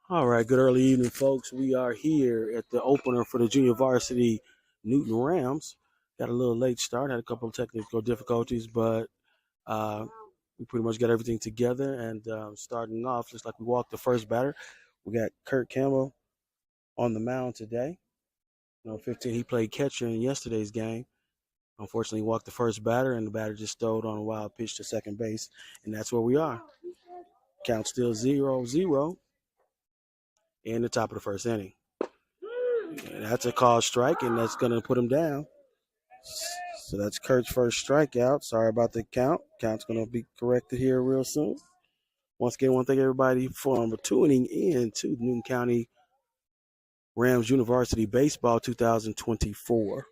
All right, good early evening, folks. We are here at the opener for the junior varsity Newton Rams. Got a little late start, had a couple of technical difficulties, but uh, we pretty much got everything together. And starting off, just like we walked the first batter, we got Kurt Campbell on the mound today. 15, he played catcher in yesterday's game. Unfortunately, he walked the first batter, and the batter just stowed on a wild pitch to second base, and that's where we are. Count still 0-0 in the top of the first inning. And that's a called strike, and that's going to put him down. So that's Kurt's first strikeout. Sorry about the count. Count's going to be corrected here real soon. Once again, I want to thank everybody for tuning in to Newton County Rams University Baseball 2024.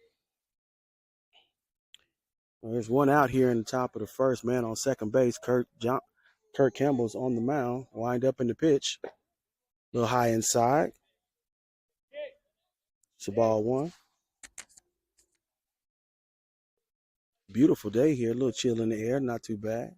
There's one out here in the top of the first. Man on second base, Kurt Campbell's on the mound. Wind up in the pitch. A little high inside. It's a ball one. Beautiful day here. A little chill in the air. Not too bad.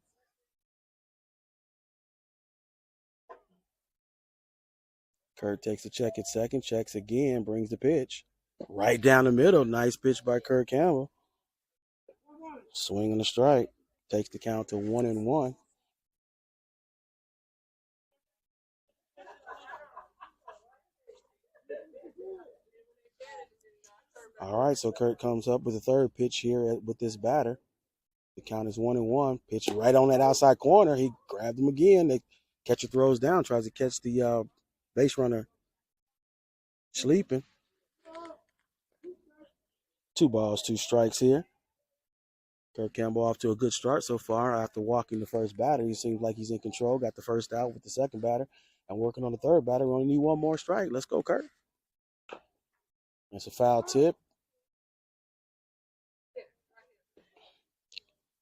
Kurt takes a check at second, checks again, brings the pitch. Right down the middle. Nice pitch by Kurt Campbell. Swing and a strike. Takes the count to 1-1. All right, so Kurt comes up with a third pitch here with this batter. The count is 1-1. Pitch right on that outside corner. He grabbed him again. The catcher throws down, tries to catch the base runner sleeping. 2 balls, 2 strikes here. Kurt Campbell off to a good start so far. After walking the first batter, he seems like he's in control. Got the first out with the second batter and working on the third batter. We only need one more strike. Let's go, Kurt. It's a foul tip.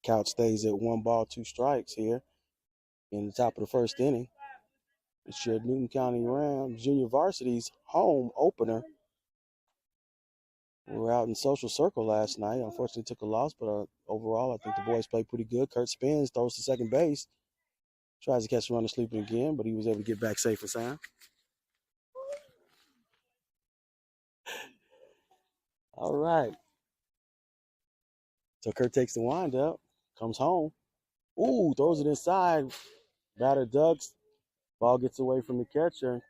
Count stays at 1 ball, 2 strikes here in the top of the first inning. It's your Newton County Rams Junior Varsity's home opener. We were out in Social Circle last night. Unfortunately, took a loss, but overall, I think the boys played pretty good. Kurt spins, throws to second base, tries to catch the runner sleeping again, but he was able to get back safe and sound. All right. So Kurt takes the windup, comes home. Ooh, throws it inside. Batter ducks. Ball gets away from the catcher.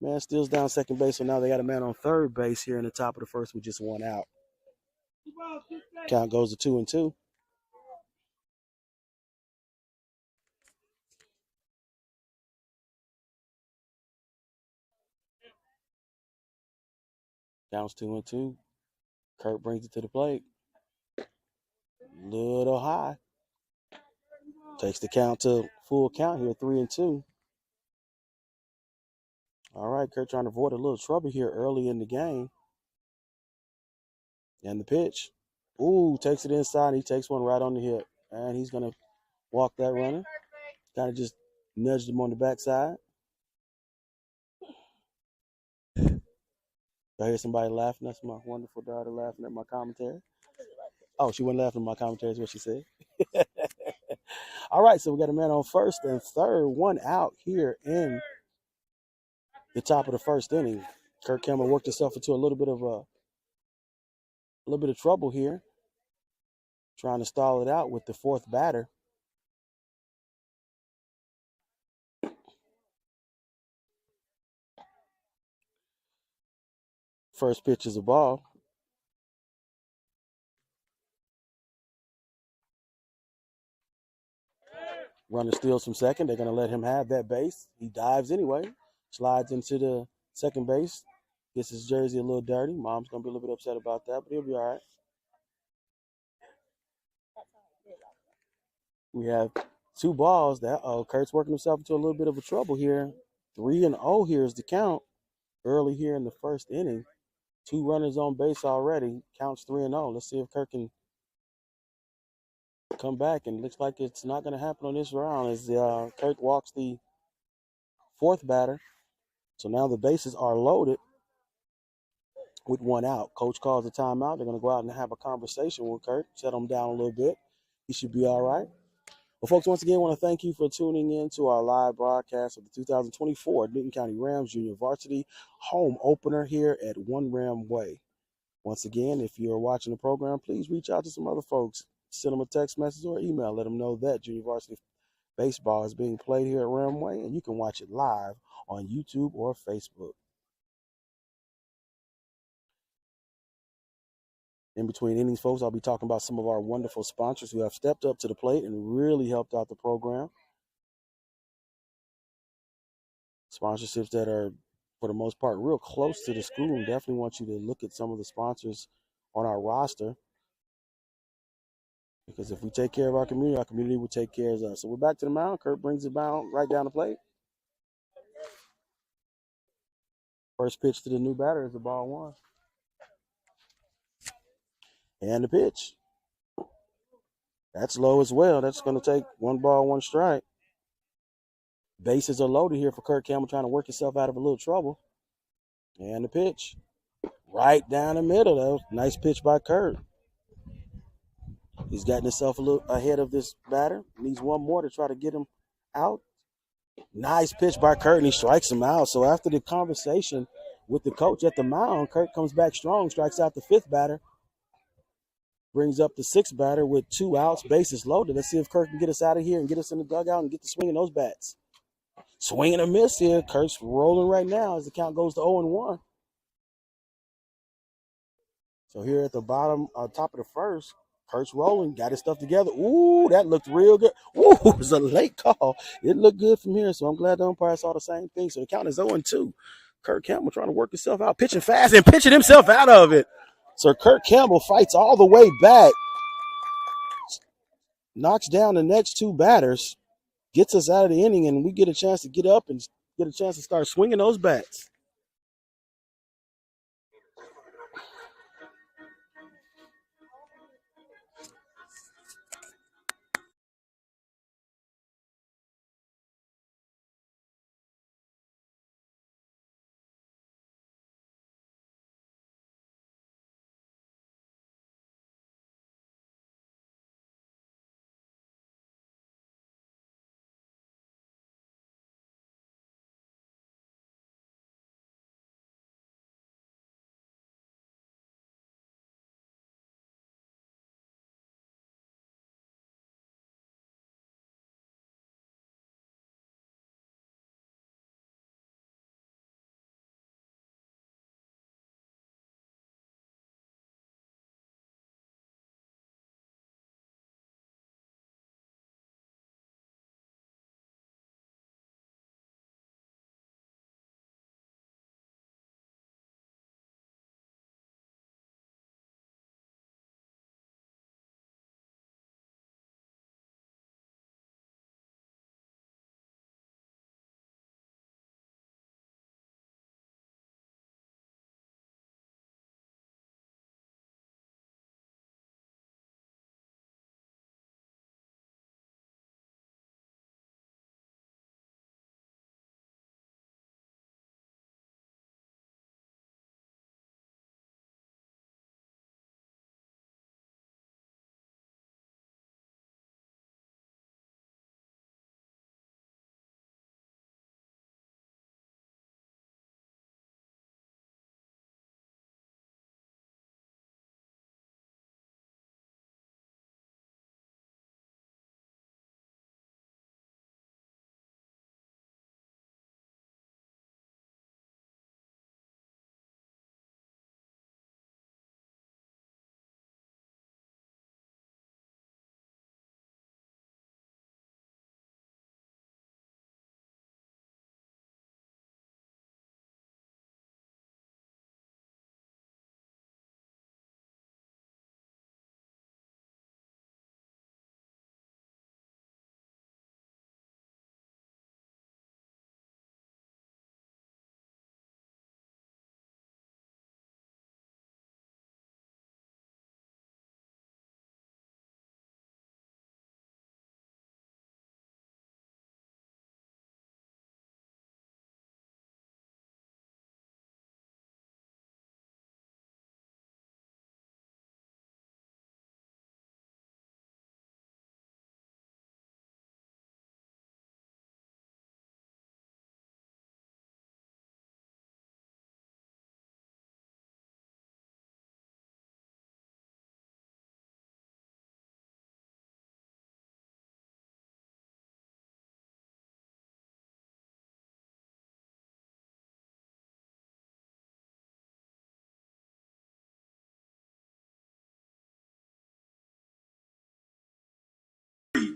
Man steals down second base, so now they got a man on third base here in the top of the first with just 1 out. Count goes to 2-2. Counts 2-2. Kurt brings it to the plate. Little high. Takes the count to full count here, 3-2. All right, Kurt trying to avoid a little trouble here early in the game. And the pitch. Ooh, takes it inside. He takes one right on the hip. And he's going to walk that runner. Kind of just nudged him on the backside. I hear somebody laughing. That's my wonderful daughter laughing at my commentary. Oh, she wasn't laughing at my commentary is what she said. All right, so we got a man on first and third. 1 out here in the top of the first inning. Kurt Campbell worked himself into a little bit of trouble here, trying to stall it out with the fourth batter. First pitch is a ball. Runner steals from second. They're going to let him have that base. He dives anyway, slides into the second base, gets his jersey a little dirty. Mom's going to be a little bit upset about that, but he'll be all right. We have 2 balls. Kurt's working himself into a little bit of a trouble here. 3-0 here is the count early here in the first inning. 2 runners on base already. Counts 3-0. Let's see if Kurt can come back, and looks like it's not going to happen on this round as Kurt walks the fourth batter. So now the bases are loaded with 1 out. Coach calls a timeout. They're going to go out and have a conversation with Kurt, set him down a little bit. He should be all right. Well, folks, once again, I want to thank you for tuning in to our live broadcast of the 2024 Newton County Rams Junior Varsity home opener here at One Ram Way. Once again, if you're watching the program, please reach out to some other folks. Send them a text message or email. Let them know that Junior Varsity Baseball is being played here at Ram Way, and you can watch it live on YouTube or Facebook. In between innings, folks, I'll be talking about some of our wonderful sponsors who have stepped up to the plate and really helped out the program. Sponsorships that are, for the most part, real close to the school, and definitely want you to look at some of the sponsors on our roster, because if we take care of our community will take care of us. So we're back to the mound. Kurt brings it down right down the plate. First pitch to the new batter is the ball one. And the pitch. That's low as well. That's going to take 1-1 strike. Bases are loaded here for Kurt Campbell, trying to work himself out of a little trouble. And the pitch. Right down the middle. That was a nice pitch by Kurt. He's gotten himself a little ahead of this batter. Needs one more to try to get him out. Nice pitch by Kurt, and he strikes him out. So after the conversation with the coach at the mound, Kurt comes back strong, strikes out the fifth batter, brings up the sixth batter with 2 outs, bases loaded. Let's see if Kurt can get us out of here and get us in the dugout and get to swinging those bats. Swing and a miss here. Kurt's rolling right now as the count goes to 0-1. So here at the bottom, top of the first, Kurt's rolling, got his stuff together. Ooh, that looked real good. Ooh, it was a late call. It looked good from here, so I'm glad the umpire saw the same thing. So the count is 0-2. Kurt Campbell trying to work himself out, pitching fast and pitching himself out of it. So Kurt Campbell fights all the way back, knocks down the next 2 batters, gets us out of the inning, and we get a chance to get up and get a chance to start swinging those bats.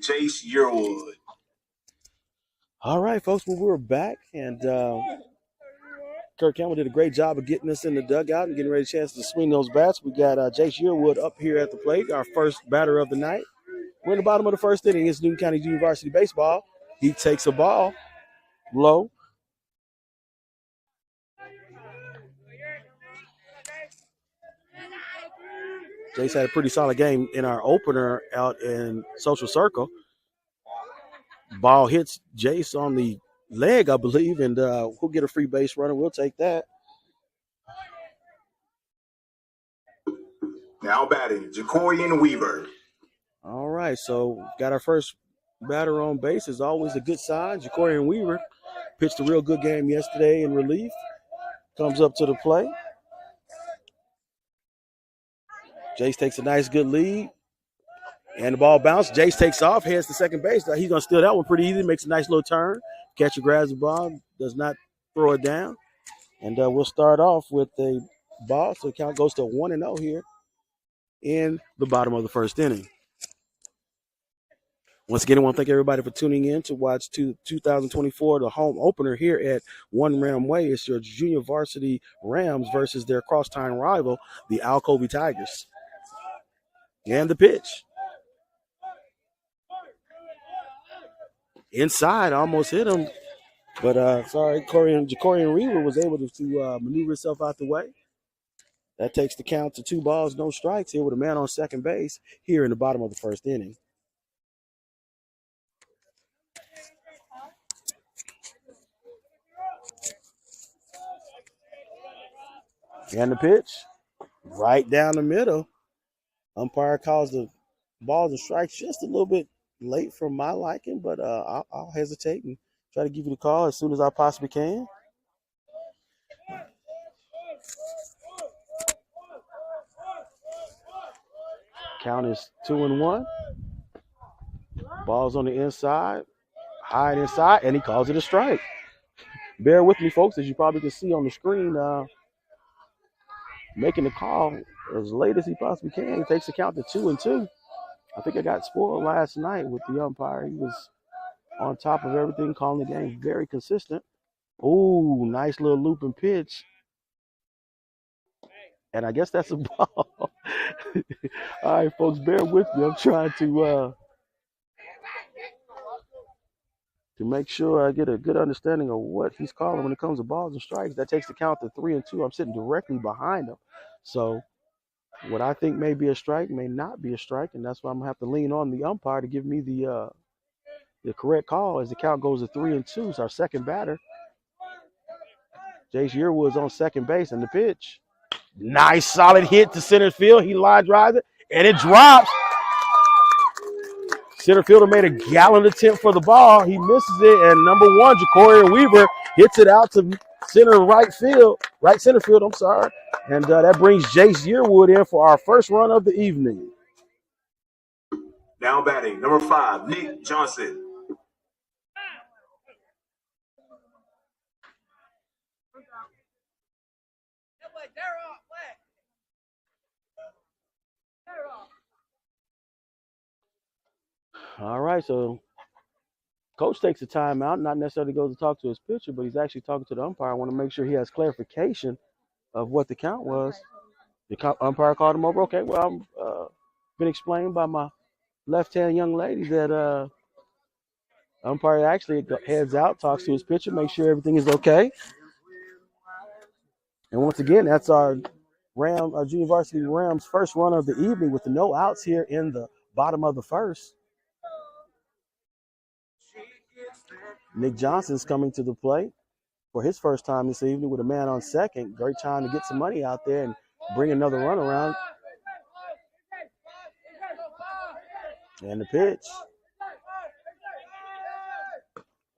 Jace Yearwood. All right, folks, well, we're back, and Kirk Campbell did a great job of getting us in the dugout and getting ready a chance to swing those bats. We got Jace Yearwood up here at the plate, our first batter of the night. We're in the bottom of the first inning. It's Newton County Junior Varsity Baseball. He takes a ball low. Jace had a pretty solid game in our opener out in Social Circle. Ball hits Jace on the leg, I believe, and we'll get a free base runner. We'll take that. Now batting, Jacorian Weaver. All right, so got our first batter on base. Is always a good sign. Jacorian Weaver pitched a real good game yesterday in relief. Comes up to the plate. Jace takes a nice, good lead. And the ball bounced. Jace takes off, heads to second base. He's going to steal that one pretty easy. Makes a nice little turn. Catcher grabs the ball, does not throw it down. And we'll start off with a ball. So the count goes to 1-0 here in the bottom of the first inning. Once again, I want to thank everybody for tuning in to watch 2024, the home opener here at One Ram Way. It's your junior varsity Rams versus their crosstown rival, the Alcovy Tigers. And the pitch. Inside, almost hit him. But, Jacorian Weaver was able to maneuver himself out the way. That takes the count to 2 balls, no strikes here with a man on second base here in the bottom of the first inning. And the pitch, right down the middle. Umpire calls the balls and strikes just a little bit late for my liking, but I'll hesitate and try to give you the call as soon as I possibly can. Count is 2-1. Ball's on the inside, high and inside, and he calls it a strike. Bear with me, folks, as you probably can see on the screen. Making the call as late as he possibly can. He takes the count to 2-2. I think I got spoiled last night with the umpire. He was on top of everything, calling the game very consistent. Ooh, nice little looping pitch. And I guess that's a ball. All right, folks, bear with me. I'm trying to make sure I get a good understanding of what he's calling when it comes to balls and strikes. That takes the count to 3-2. I'm sitting directly behind him. So what I think may be a strike may not be a strike, and that's why I'm going to have to lean on the umpire to give me the correct call as the count goes to 3-2. It's our second batter. Jace Yearwood's on second base, and the pitch. Nice solid hit to center field. He line drives it, and it drops. Center fielder made a gallant attempt for the ball. He misses it, and number 1, Jacorian Weaver, hits it out to right center field, I'm sorry. And that brings Jace Yearwood in for our first run of the evening. Now batting, number 5, Nick Johnson. All right, so coach takes a timeout, not necessarily goes to talk to his pitcher, but he's actually talking to the umpire. I want to make sure he has clarification of what the count was. The umpire called him over. Okay, well, I've been explained by my left-hand young lady that umpire actually heads out, talks to his pitcher, makes sure everything is okay. And once again, that's our Junior Varsity Rams first run of the evening with the no outs here in the bottom of the first. Nick Johnson's coming to the plate for his first time this evening with a man on second. Great time to get some money out there and bring another run around. And the pitch.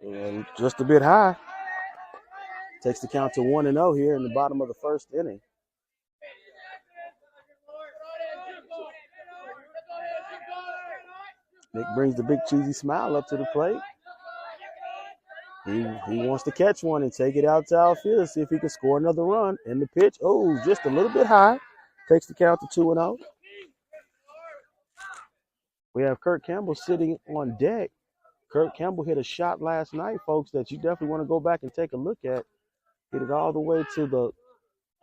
And just a bit high. Takes the count to 1-0 here in the bottom of the first inning. Nick brings the big cheesy smile up to the plate. He wants to catch one and take it out to outfield, see if he can score another run. And the pitch, just a little bit high. Takes the count to 2-0. We have Kurt Campbell sitting on deck. Kurt Campbell hit a shot last night, folks, that you definitely want to go back and take a look at. Hit it all the way to the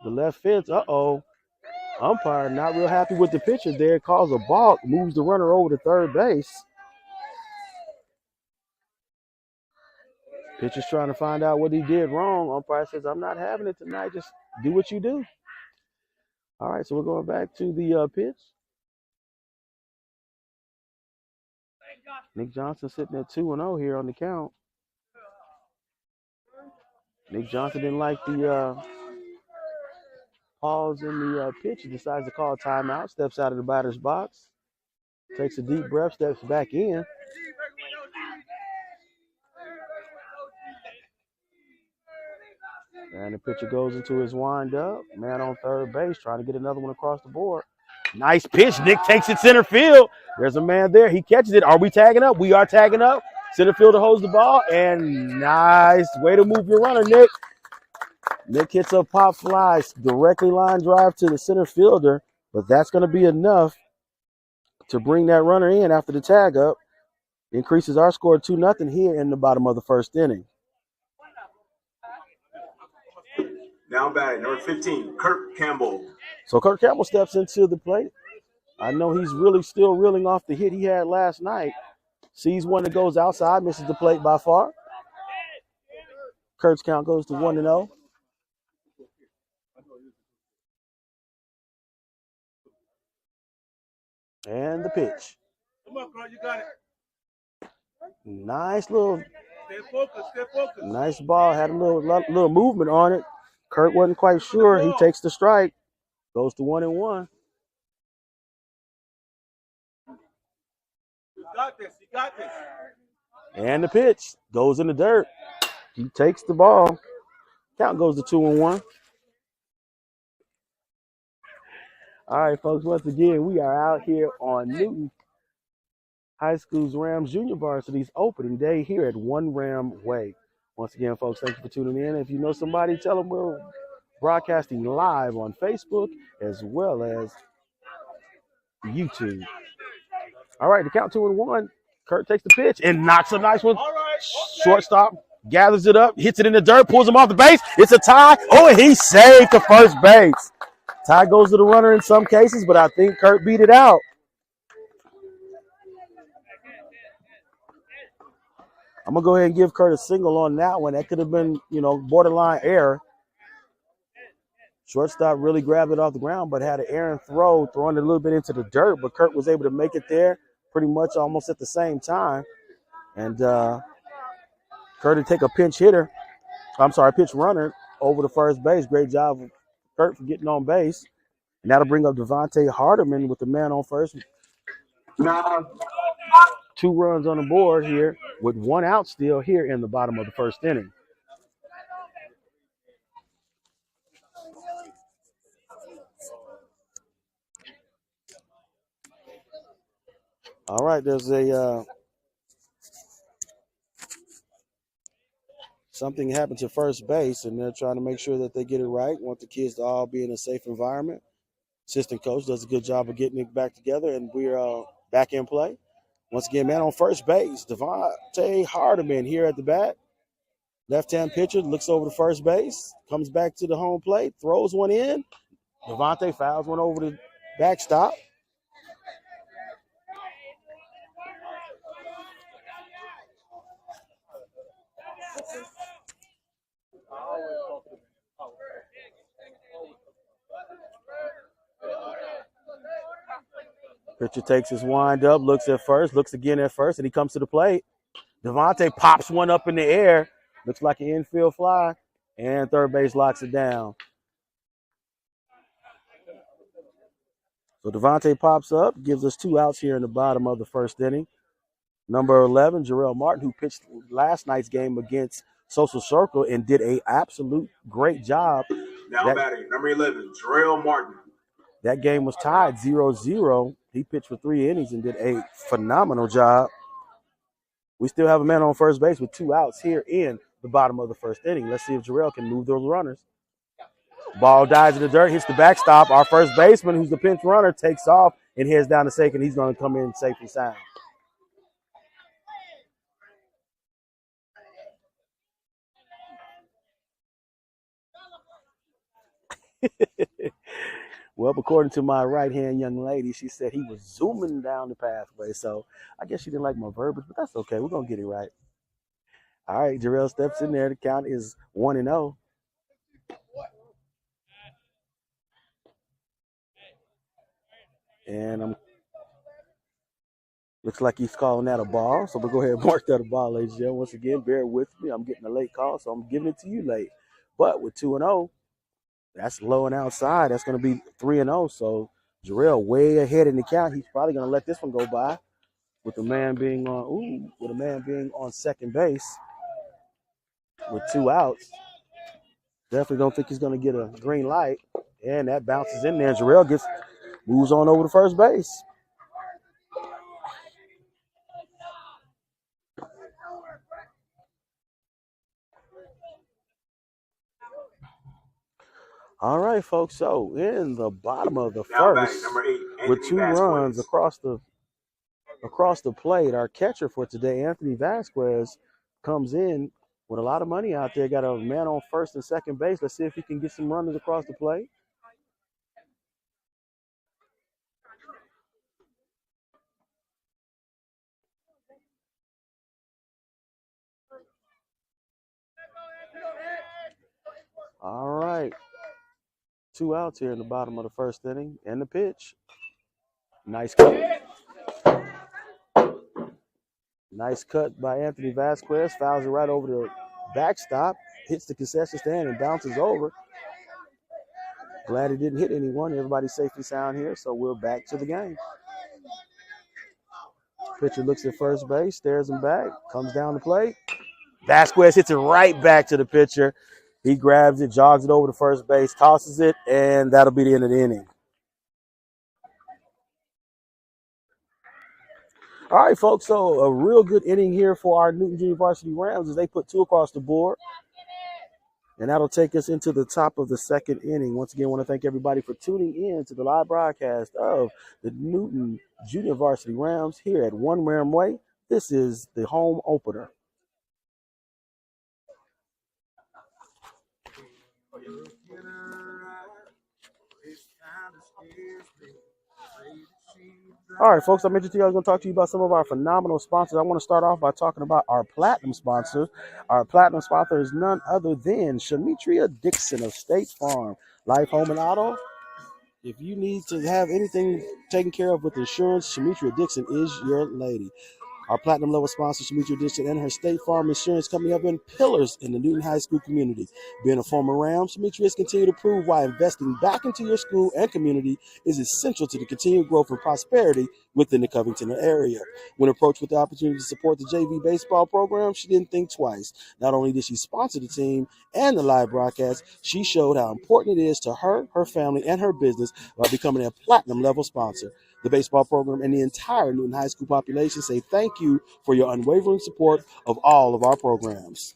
left fence. Uh-oh. Umpire not real happy with the pitcher there. Calls a balk, moves the runner over to third base. Pitcher's trying to find out what he did wrong. Umpire says, I'm not having it tonight. Just do what you do. All right, so we're going back to the pitch. Nick Johnson sitting at 2-0 here on the count. Nick Johnson didn't like the pause in the pitch. He decides to call a timeout, steps out of the batter's box, takes a deep breath, steps back in. And the pitcher goes into his windup. Man on third base trying to get another one across the board. Nice pitch. Nick takes it center field. There's a man there. He catches it. Are we tagging up? We are tagging up. Center fielder holds the ball. And nice way to move your runner, Nick. Nick hits a pop fly, directly line drive to the center fielder. But that's going to be enough to bring that runner in after the tag up. Increases our score 2-0 here in the bottom of the first inning. Now batting, number 15, Kurt Campbell. So Kurt Campbell steps into the plate. I know he's really still reeling off the hit he had last night. Sees one that goes outside, misses the plate by far. Kurt's count goes to 1-0. And the pitch. Come on, Carl, you got it. Nice little, Stay focused, stay focused. nice ball. Had a little movement on it. Kurt wasn't quite sure. He takes the strike. Goes to 1-1. You got this, you got this. And the pitch goes in the dirt. He takes the ball. Count goes to 2-1. All right, folks, once again, we are out here on Newton High School's Rams Junior Varsity's opening day here at One Ram Way. Once again, folks, thank you for tuning in. If you know somebody, tell them we're broadcasting live on Facebook as well as YouTube. All right, the count 2-1. Kurt takes the pitch and knocks a nice one. All right. Shortstop gathers it up, hits it in the dirt, pulls him off the base. It's a tie. Oh, and he saved the first base. Tie goes to the runner in some cases, but I think Kurt beat it out. I'm going to go ahead and give Kurt a single on that one. That could have been, borderline error. Shortstop really grabbed it off the ground, but had an errant throw, throwing it a little bit into the dirt, but Kurt was able to make it there pretty much almost at the same time. And Kurt would take a pinch runner over the first base. Great job, Kurt, for getting on base. And that'll bring up Devontae Hardiman with the man on first. 2 runs on the board here with 1 out still here in the bottom of the first inning. All right, there's a something happened to first base, and they're trying to make sure that they get it right. Want the kids to all be in a safe environment. Assistant coach does a good job of getting it back together, and we're back in play. Once again, man on first base, Devontae Hardiman here at the bat. Left-hand pitcher looks over to first base, comes back to the home plate, throws one in. Devontae fouls one over the backstop. Pitcher takes his wind up, looks at first, looks again at first, and he comes to the plate. Devontae pops one up in the air. Looks like an infield fly, and third base locks it down. So Devontae pops up, gives us 2 outs here in the bottom of the first inning. Number 11, Jarrell Martin, who pitched last night's game against Social Circle and did an absolute great job. Now batting, number 11, Jarrell Martin. That game was tied 0-0. He pitched for 3 innings and did a phenomenal job. We still have a man on first base with 2 outs here in the bottom of the first inning. Let's see if Jarrell can move those runners. Ball dies in the dirt, hits the backstop. Our first baseman, who's the pinch runner, takes off and heads down to second. He's going to come in safe and sound. Well, according to my right-hand young lady, she said he was zooming down the pathway. So I guess she didn't like my verbiage, but that's okay. We're going to get it right. All right, Jarrell steps in there. The count is 1-0. And looks like he's calling that a ball. So we'll go ahead and mark that a ball, ladies and gentlemen. Once again, bear with me. I'm getting a late call, so I'm giving it to you late. But with 2-0, that's low and outside. That's going to be 3-0. So Jarrell way ahead in the count. He's probably going to let this one go by with the man being on second base with 2 outs. Definitely don't think he's going to get a green light. And that bounces in there. Jarrell moves on over to first base. All right, folks. So in the bottom of the first, with 2 runs across the plate, our catcher for today, Anthony Vasquez, comes in with a lot of money out there. Got a man on first and second base. Let's see if he can get some runners across the plate. All right. 2 outs here in the bottom of the first inning. And the pitch. Nice cut. Nice cut by Anthony Vasquez. Fouls it right over the backstop. Hits the concession stand and bounces over. Glad it didn't hit anyone. Everybody's safe and sound here, so we're back to the game. Pitcher looks at first base, stares him back, comes down the plate. Vasquez hits it right back to the pitcher. He grabs it, jogs it over to first base, tosses it, and that'll be the end of the inning. All right, folks, so a real good inning here for our Newton Junior Varsity Rams as they put 2 across the board. And that'll take us into the top of the second inning. Once again, I want to thank everybody for tuning in to the live broadcast of the Newton Junior Varsity Rams here at One Ram Way. This is the home opener. All right, folks, I mentioned to you I was going to talk to you about some of our phenomenal sponsors. I want to start off by talking about our platinum sponsor. Our platinum sponsor is none other than Shamitria Dixon of State Farm. Life, Home, and Auto. If you need to have anything taken care of with insurance, Shamitria Dixon is your lady. Our platinum level sponsor, Shamitria Dixon, and her State Farm Insurance Company have been pillars in the Newton High School community. Being a former Ram, Shamitria has continued to prove why investing back into your school and community is essential to the continued growth and prosperity within the Covington area. When approached with the opportunity to support the JV baseball program, she didn't think twice. Not only did she sponsor the team and the live broadcast, she showed how important it is to her, her family, and her business by becoming a platinum level sponsor. The baseball program and the entire Newton High School population say thank you for your unwavering support of all of our programs.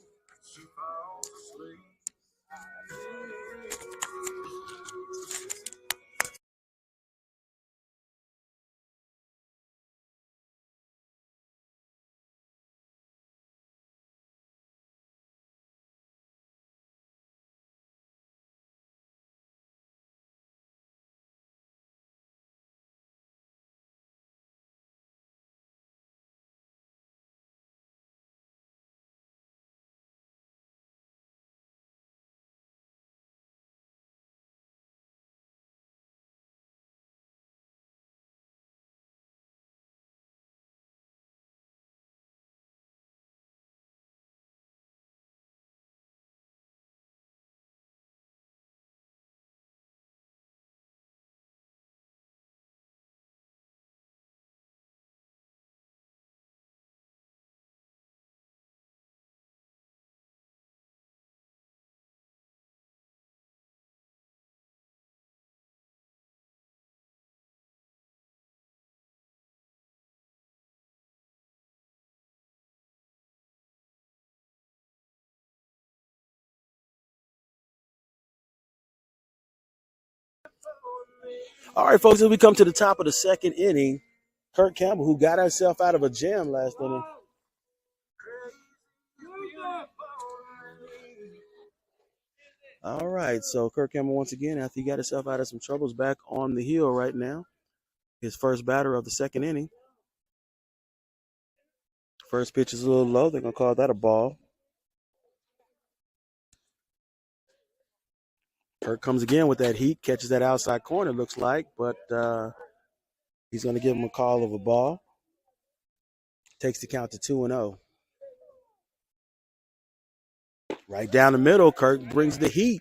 All right, folks, as we come to the top of the second inning, Kurt Campbell, who got himself out of a jam last inning. All right, so Kurt Campbell once again, after he got himself out of some troubles, back on the hill right now. His first batter of the second inning. First pitch is a little low. They're going to call that a ball. Kurt comes again with that heat, catches that outside corner, looks like, but he's going to give him a call of a ball. Takes the count to 2-0. Right down the middle, Kurt brings the heat.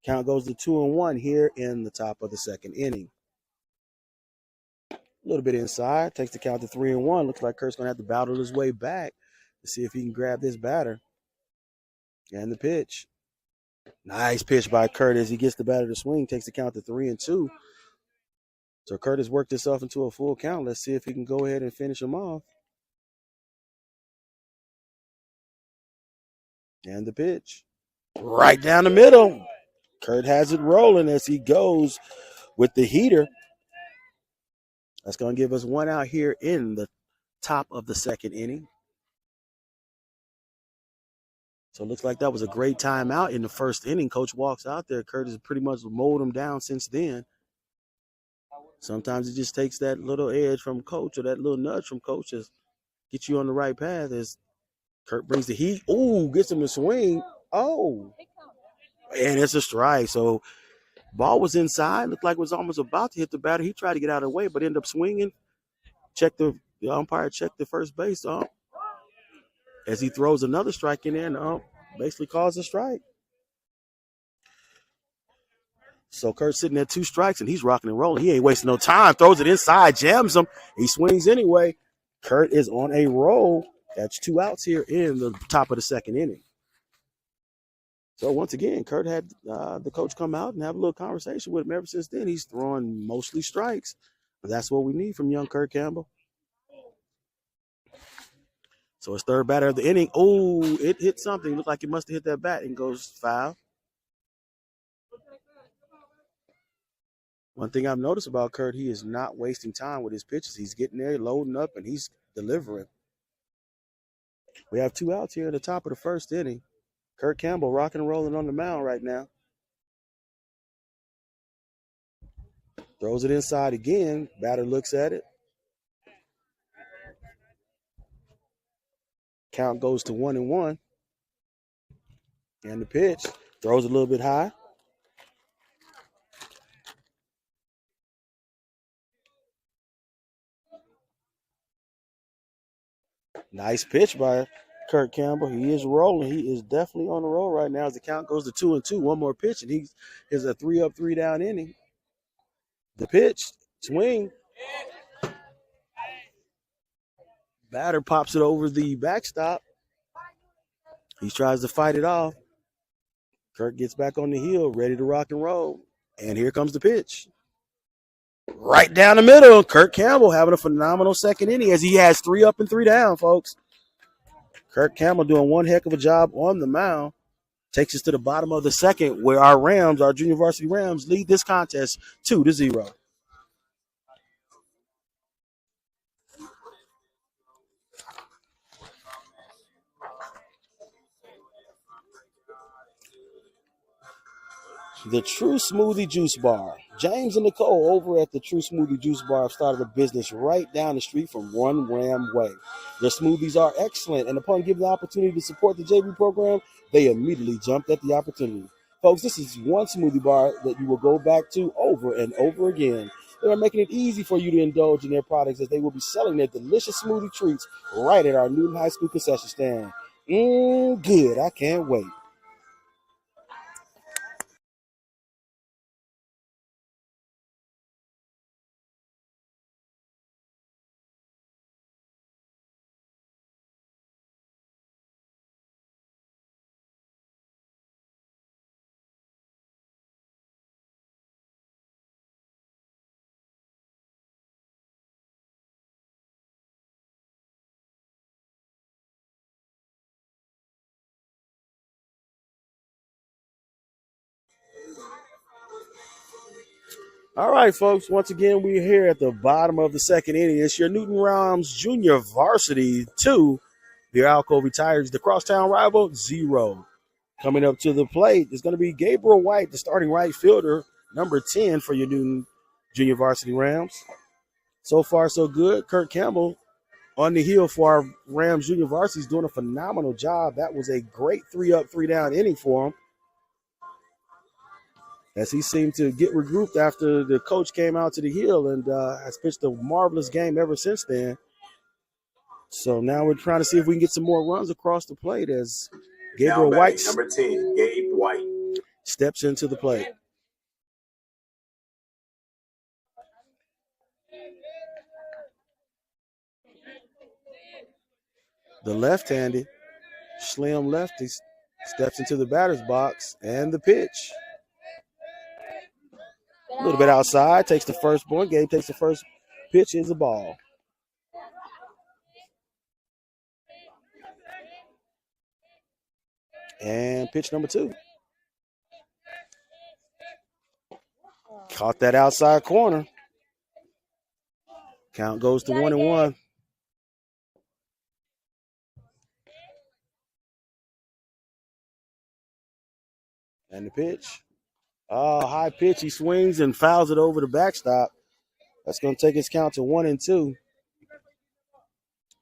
Count goes to 2-1 here in the top of the second inning. A little bit inside, takes the count to 3-1. Looks like Kurt's going to have to battle his way back to see if he can grab this batter. And the pitch. Nice pitch by Kurt as he gets the batter to swing, takes the count to 3-2. So Kurt has worked himself into a full count. Let's see if he can go ahead and finish him off. And the pitch. Right down the middle. Kurt has it rolling as he goes with the heater. That's going to give us one out here in the top of the second inning. So it looks like that was a great timeout in the first inning. Coach walks out there. Kurt has pretty much mowed him down since then. Sometimes it just takes that little edge from coach or that little nudge from coach to get you on the right path as Kurt brings the heat. Ooh, gets him to swing. Oh, and it's a strike. So ball was inside. Looked like it was almost about to hit the batter. He tried to get out of the way, but ended up swinging. The umpire checked the first base as he throws another strike in there and basically calls a strike. So Kurt's sitting at 2 strikes and he's rocking and rolling. He ain't wasting no time. Throws it inside, jams him. He swings anyway. Kurt is on a roll. That's 2 outs here in the top of the second inning. So once again, Kurt had the coach come out and have a little conversation with him. Ever since then, he's throwing mostly strikes. That's what we need from young Kurt Campbell. So his third batter of the inning. Oh, it hit something. Looked like it must have hit that bat and goes foul. One thing I've noticed about Kurt, he is not wasting time with his pitches. He's getting there, loading up, and he's delivering. We have 2 outs here at the top of the first inning. Kurt Campbell rocking and rolling on the mound right now. Throws it inside again. Batter looks at it. Count goes to 1-1. And the pitch. Throws a little bit high. Nice pitch by Kurt Campbell. He is rolling. He is definitely on the roll right now as the count goes to 2-2. One more pitch, and he is a 3-up, 3-down inning. The pitch. Swing. Batter pops it over the backstop. He tries to fight it off. Kurt gets back on the hill, ready to rock and roll. And here comes the pitch. Right down the middle. Kurt Campbell having a phenomenal second inning as he has 3 up and 3 down, folks. Kurt Campbell doing one heck of a job on the mound. Takes us to the bottom of the second where our Rams, our junior varsity Rams, lead this contest 2-0. The True Smoothie Juice Bar. James and Nicole over at the True Smoothie Juice Bar have started a business right down the street from One Ram Way. Their smoothies are excellent, and upon given the opportunity to support the JV program, they immediately jumped at the opportunity. Folks, this is one smoothie bar that you will go back to over and over again. They are making it easy for you to indulge in their products as they will be selling their delicious smoothie treats right at our Newton High School concession stand. Good. I can't wait. All right, folks. Once again, we're here at the bottom of the second inning. It's your Newton Rams Junior Varsity 2. The Alcovy Tigers, the crosstown rival, 0. Coming up to the plate is going to be Gabriel White, the starting right fielder, number 10 for your Newton Junior Varsity Rams. So far, so good. Kurt Campbell on the heel for our Rams Junior Varsity is doing a phenomenal job. That was a great 3-up, 3-down inning for him, as he seemed to get regrouped after the coach came out to the hill and has pitched a marvelous game ever since then. So now we're trying to see if we can get some more runs across the plate as Gabriel White, number 10, Gabe White, steps into the plate. The left-handed, slim lefty steps into the batter's box, and the pitch. A little bit outside, takes the first ball. Gabe takes the first pitch, is a ball. And pitch number 2. Caught that outside corner. Count goes to 1-1. And the pitch. High pitch. He swings and fouls it over the backstop. That's going to take his count to 1-2.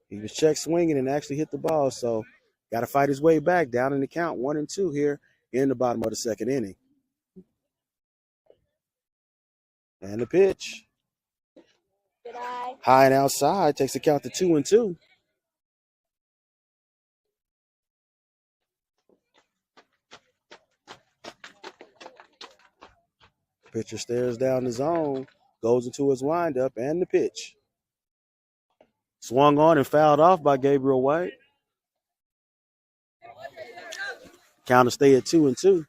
He was check swinging and actually hit the ball, so got to fight his way back down in the count. 1-2 here in the bottom of the second inning. And the pitch. High and outside, takes the count to 2-2. Pitcher stares down the zone, goes into his windup, and the pitch. Swung on and fouled off by Gabriel White. Count to stay at 2-2.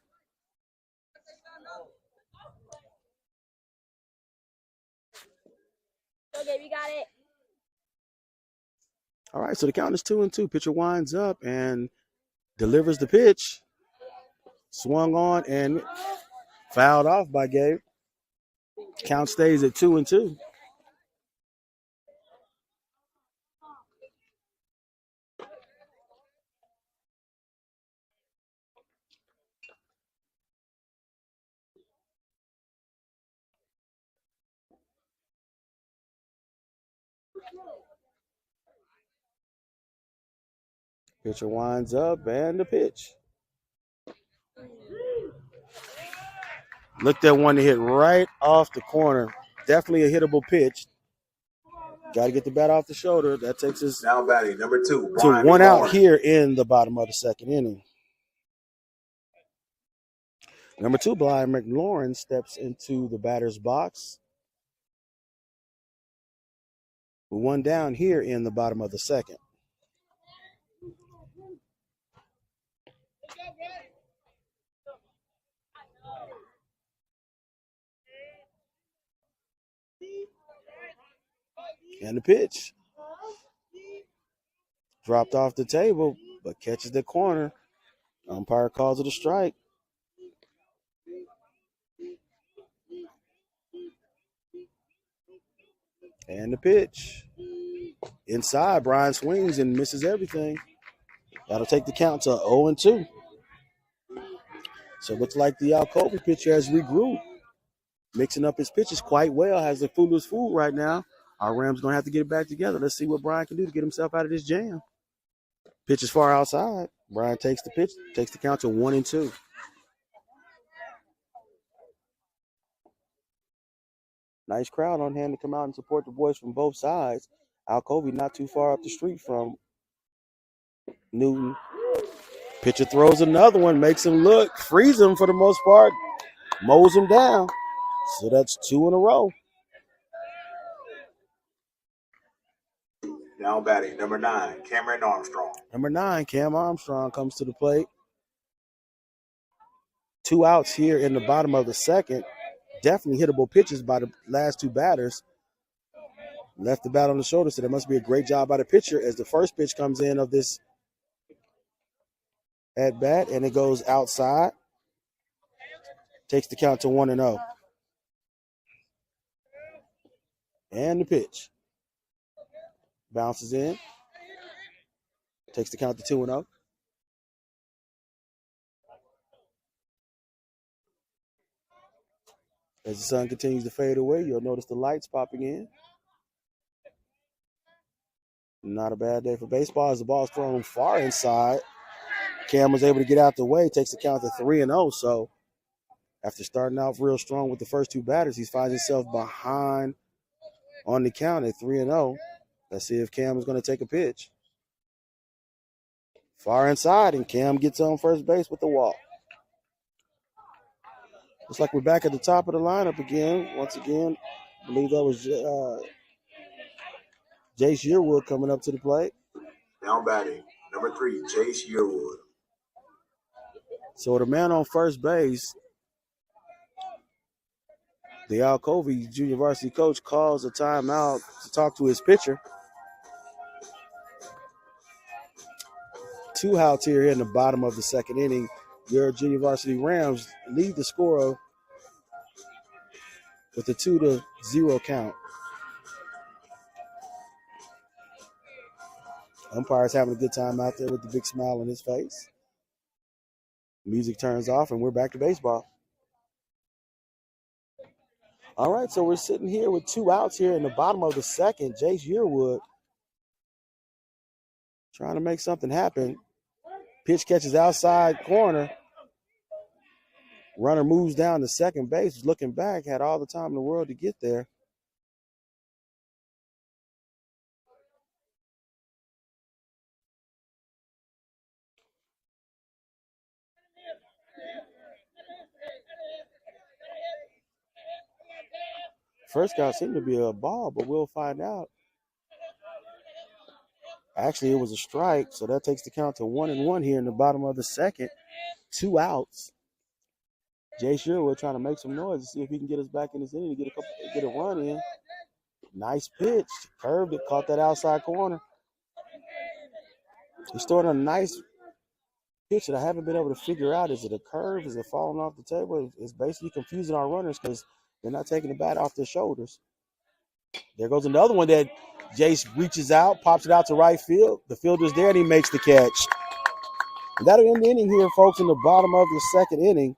Okay, we got it. All right, so the count is 2-2. Pitcher winds up and delivers the pitch. Swung on and fouled off by Gabe. Count stays at 2-2. Pitcher winds up and the pitch. Looked at one to hit right off the corner. Definitely a hittable pitch. Got to get the bat off the shoulder. That takes us now batting number 2, to Brian 1 out McLaurin. here in the bottom of the second inning. Number 2, Brian McLaurin, steps into the batter's box. We're 1 down here in the bottom of the second. And the pitch. Dropped off the table, but catches the corner. Umpire calls it a strike. And the pitch. Inside, Brian swings and misses everything. That'll take the count to 0-2. So it looks like the Alcovy pitcher has regrouped, mixing up his pitches quite well, has the fool's food right now. Our Rams going to have to get it back together. Let's see what Brian can do to get himself out of this jam. Pitch is far outside. Brian takes the pitch, takes the count to 1-2. Nice crowd on hand to come out and support the boys from both sides. Alcovy not too far up the street from Newton. Pitcher throws another one, makes him look, frees him for the most part, mows him down. So that's 2 in a row. Now batting number 9, Cameron Armstrong. Number 9, Cam Armstrong comes to the plate. 2 outs here in the bottom of the second. Definitely hittable pitches by the last 2 batters. Left the bat on the shoulder, so there must be a great job by the pitcher as the first pitch comes in of this at bat, and it goes outside. Takes the count to 1-0. And the pitch. Bounces in. Takes the count to 2-0. As the sun continues to fade away, you'll notice the lights popping in. Not a bad day for baseball as the ball's thrown far inside. Cam was able to get out the way, takes the count to 3-0. So after starting out real strong with the first two batters, he finds himself behind on the count at 3-0. Let's see if Cam is going to take a pitch. Far inside, and Cam gets on first base with the walk. Looks like we're back at the top of the lineup again. Once again, I believe that was Jace Yearwood coming up to the plate. Now batting, number 3, Jace Yearwood. So the man on first base, the Alcovy junior varsity coach, calls a timeout to talk to his pitcher. 2 outs here in the bottom of the second inning. Your junior varsity Rams lead the score with a 2-0 count. Umpire's having a good time out there with the big smile on his face. Music turns off, and we're back to baseball. All right, so we're sitting here with 2 outs here in the bottom of the second. Jace Yearwood trying to make something happen. Pitch catches outside corner. Runner moves down to second base, looking back, had all the time in the world to get there. First count seemed to be a ball, but we'll find out. Actually, it was a strike, so that takes the count to 1-1 here in the bottom of the second. 2 outs. Jay Sherwood trying to make some noise to see if he can get us back in this inning to get a run in. Nice pitch. Curved it, caught that outside corner. He started a nice pitch that I haven't been able to figure out. Is it a curve? Is it falling off the table? It's basically confusing our runners because they're not taking the bat off their shoulders. There goes another one that Jace reaches out, pops it out to right field. The fielder's there, and he makes the catch. And that'll end the inning here, folks, in the bottom of the second inning.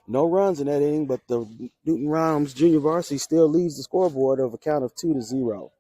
No runs in that inning, but the Newton Rams Junior Varsity still leads the scoreboard of a count of 2-0.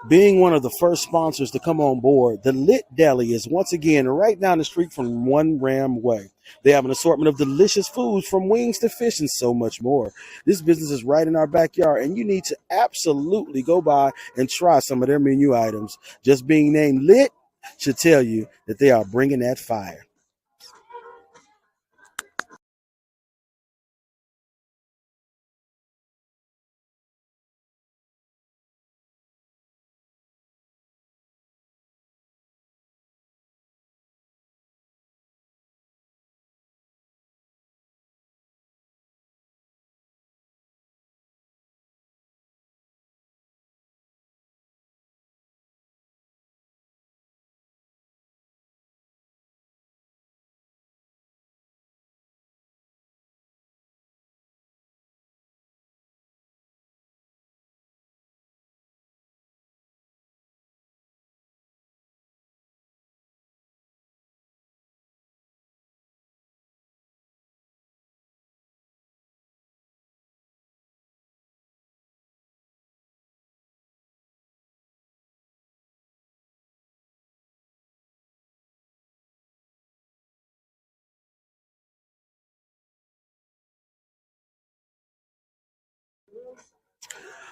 Being one of the first sponsors to come on board, the Lit Deli is once again right down the street from One Ram Way. They have an assortment of delicious foods from wings to fish and so much more. This business is right in our backyard, and you need to absolutely go by and try some of their menu items. Just being named Lit should tell you that they are bringing that fire.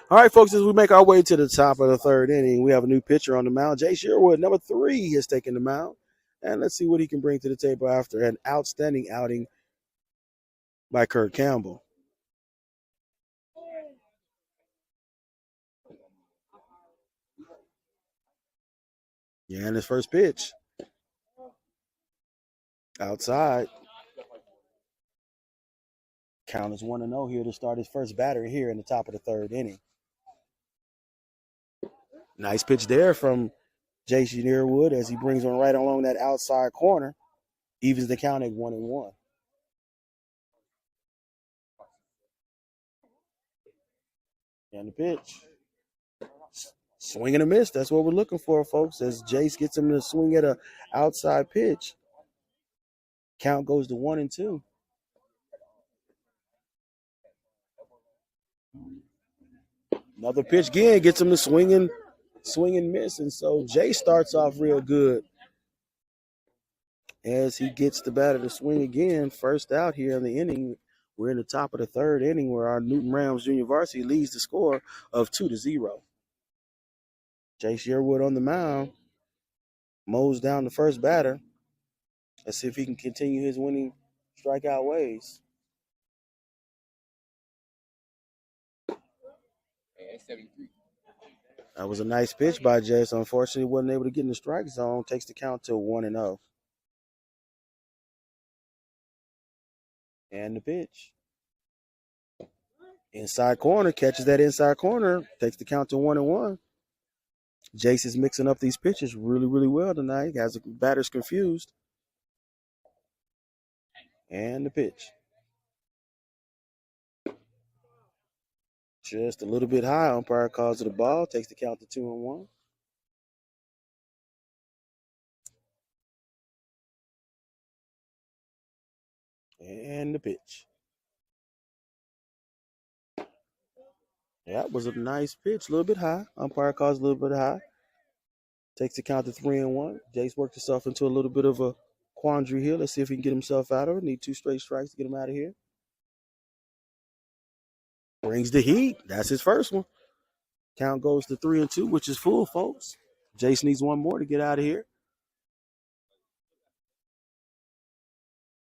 All right, folks, as we make our way to the top of the third inning, we have a new pitcher on the mound. Jay Sherwood, number 3, has taken the mound. And let's see what he can bring to the table after an outstanding outing by Kurt Campbell. Yeah, and his first pitch. Outside. Count is 1-0 here to start his first batter here in the top of the third inning. Nice pitch there from Jason Yearwood as he brings one right along that outside corner. Evens the count at 1-1. And the pitch. Swing and a miss. That's what we're looking for, folks, as Jace gets him to swing at an outside pitch. Count goes to 1-2. Another pitch again gets him to swing and miss. And so Jay starts off real good as he gets the batter to swing again. First out here in the inning. We're in the top of the third inning where our Newton Rams Junior Varsity leads the score of 2-0. Jace Yearwood on the mound. Mows down the first batter. Let's see if he can continue his winning strikeout ways. That was a nice pitch by Jace. Unfortunately, wasn't able to get in the strike zone. Takes the count to 1-0. And the pitch. Inside corner, catches that inside corner. Takes the count to 1-1. Jace is mixing up these pitches really, really well tonight. Has the batters confused. And the pitch. Just a little bit high. Umpire calls it a ball. Takes the count to 2-1. And the pitch. That was a nice pitch. A little bit high. Umpire calls a little bit high. Takes the count to 3-1. Jace worked himself into a little bit of a quandary here. Let's see if he can get himself out of it. Need 2 straight strikes to get him out of here. Brings the heat. That's his first one. Count goes to 3-2, which is full, folks. Jace needs one more to get out of here.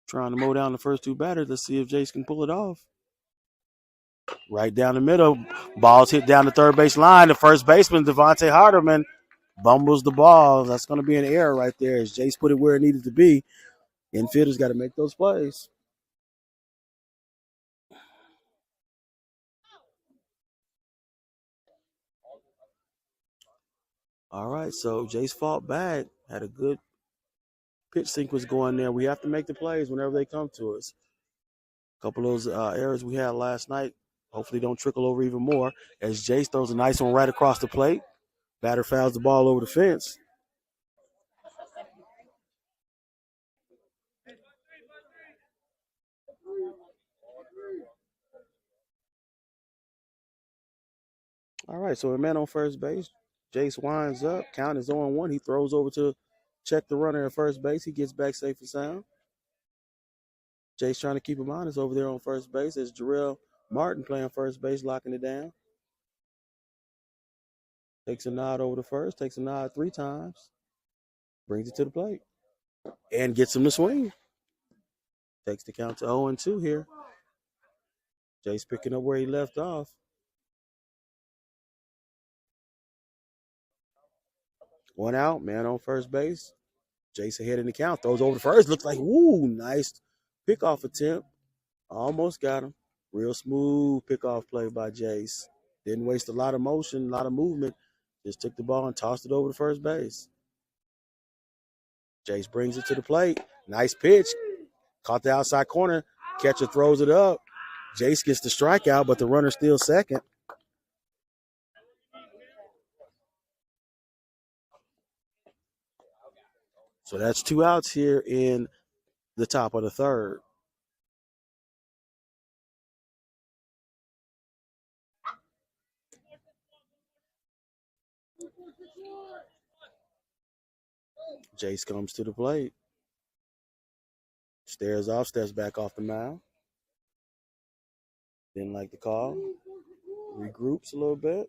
Trying to mow down the first 2 batters. Let's see if Jace can pull it off. Right down the middle. Ball's hit down the third base line. The first baseman, Devontae Harderman, bumbles the ball. That's going to be an error right there as Jace put it where it needed to be. Infielders got to make those plays. All right, so Jace fought back. Had a good pitch sequence going there. We have to make the plays whenever they come to us. A couple of those errors we had last night hopefully don't trickle over even more as Jace throws a nice one right across the plate. Batter fouls the ball over the fence. All right, so a man on first base. Jace winds up. Count is 0-1. He throws over to check the runner at first base. He gets back safe and sound. Jace trying to keep him honest over there on first base as Jarrell Martin playing first base, locking it down. Takes a nod over to first. Takes a nod 3 times. Brings it to the plate. And gets him to swing. Takes the count to 0-2 here. Jace picking up where he left off. One out, man on first base. Jace ahead in the count. Throws over to first. Looks like, woo, nice pickoff attempt. Almost got him. Real smooth pickoff play by Jace. Didn't waste a lot of motion, a lot of movement. Just took the ball and tossed it over to first base. Jace brings it to the plate. Nice pitch. Caught the outside corner. Catcher throws it up. Jace gets the strikeout, but the runner's still second. So that's 2 outs here in the top of the third. Jace comes to the plate. Stares off, steps back off the mound. Didn't like the call. Regroups a little bit.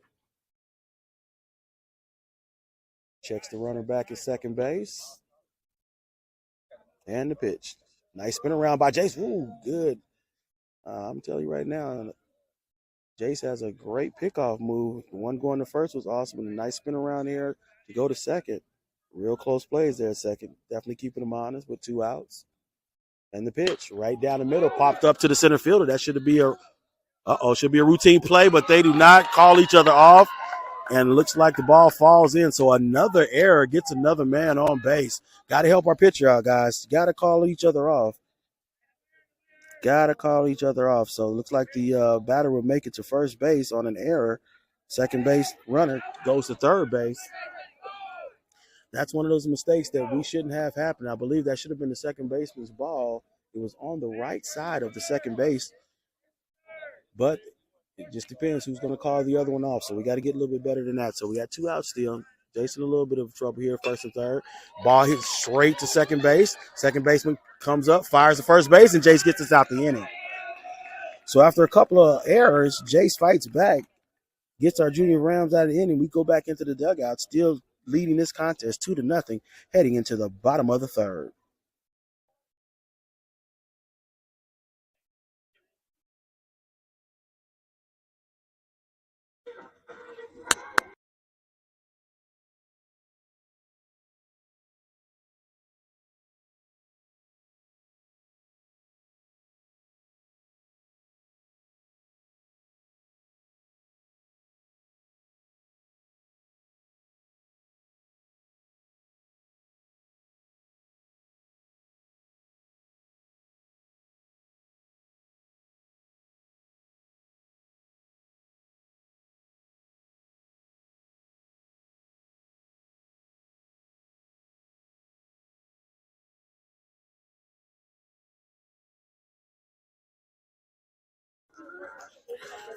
Checks the runner back at second base. And the pitch. Nice spin around by Jace. Ooh, good. I'm telling you right now, Jace has a great pickoff move. The one going to first was awesome. And a nice spin around here to go to second. Real close plays there at second. Definitely keeping him honest with 2 outs. And the pitch right down the middle popped up to the center fielder. That should be a routine play, but they do not call each other off. And it looks like the ball falls in. So another error gets another man on base. Got to help our pitcher out, guys. Got to call each other off. So it looks like the batter will make it to first base on an error. Second base runner goes to third base. That's one of those mistakes that we shouldn't have happen. I believe that should have been the second baseman's ball. It was on the right side of the second base. But it just depends who's going to call the other one off. So we got to get a little bit better than that. So we got 2 outs still. Jason a little bit of trouble here, first and third. Ball hits straight to second base. Second baseman comes up, fires to first base, and Jace gets us out the inning. So after a couple of errors, Jace fights back, gets our junior Rams out of the inning. We go back into the dugout, still leading this contest 2-0, heading into the bottom of the third.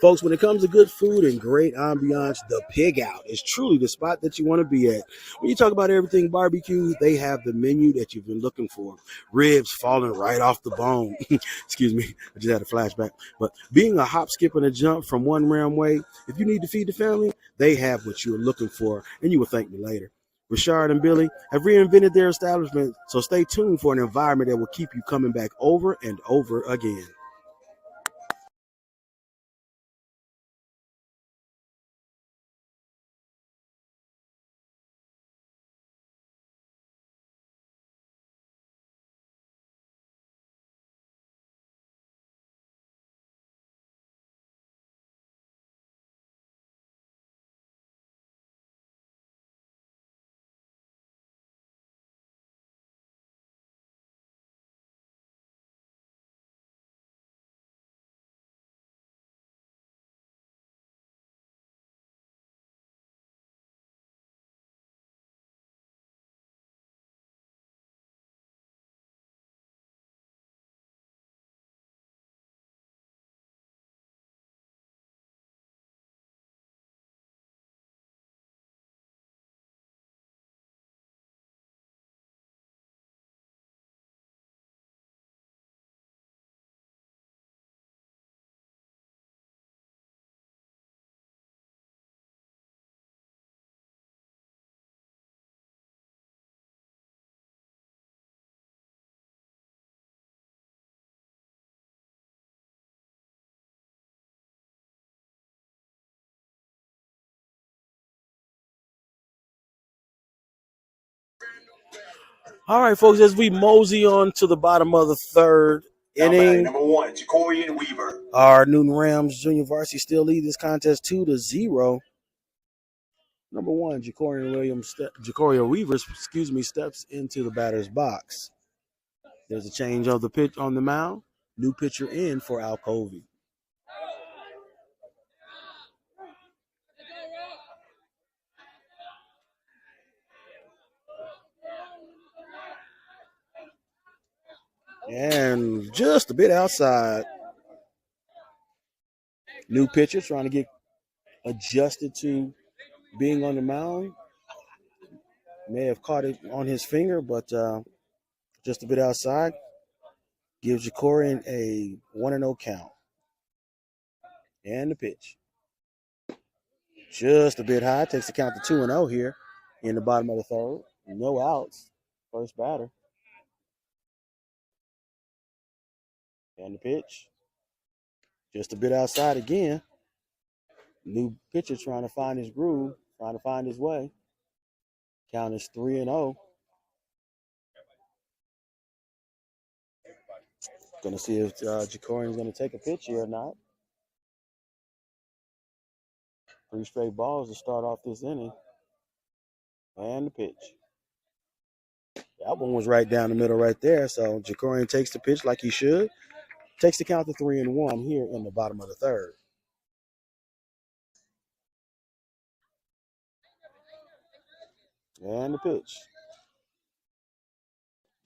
Folks, when it comes to good food and great ambiance, the Pig Out is truly the spot that you want to be at. When you talk about everything barbecue, they have the menu that you've been looking for. Ribs falling right off the bone. Excuse me, I just had a flashback. But being a hop, skip, and a jump from one round way, if you need to feed the family, they have what you're looking for, and you will thank me later. Rashard and Billy have reinvented their establishment, so stay tuned for an environment that will keep you coming back over and over again. All right, folks, as we mosey on to the bottom of the third inning, number 1, Jacorian Weaver. our Newton Rams junior varsity still lead this contest 2-0. Number 1, Jacoria Weavers, steps into the batter's box. There's a change of the pitch on the mound. New pitcher in for Alcovy. And just a bit outside. New pitcher trying to get adjusted to being on the mound. May have caught it on his finger, but just a bit outside. Gives Jacorian a 1-0 count. And the pitch. Just a bit high. Takes the count to 2-0 here in the bottom of the third. No outs. First batter. And the pitch. Just a bit outside again. New pitcher trying to find his groove, trying to find his way. Count is 3-0. Going to see if Jacorian is going to take a pitch here or not. 3 straight balls to start off this inning. And the pitch. That one was right down the middle right there. So Jacorian takes the pitch like he should. Takes the count to 3-1 here in the bottom of the third. And the pitch.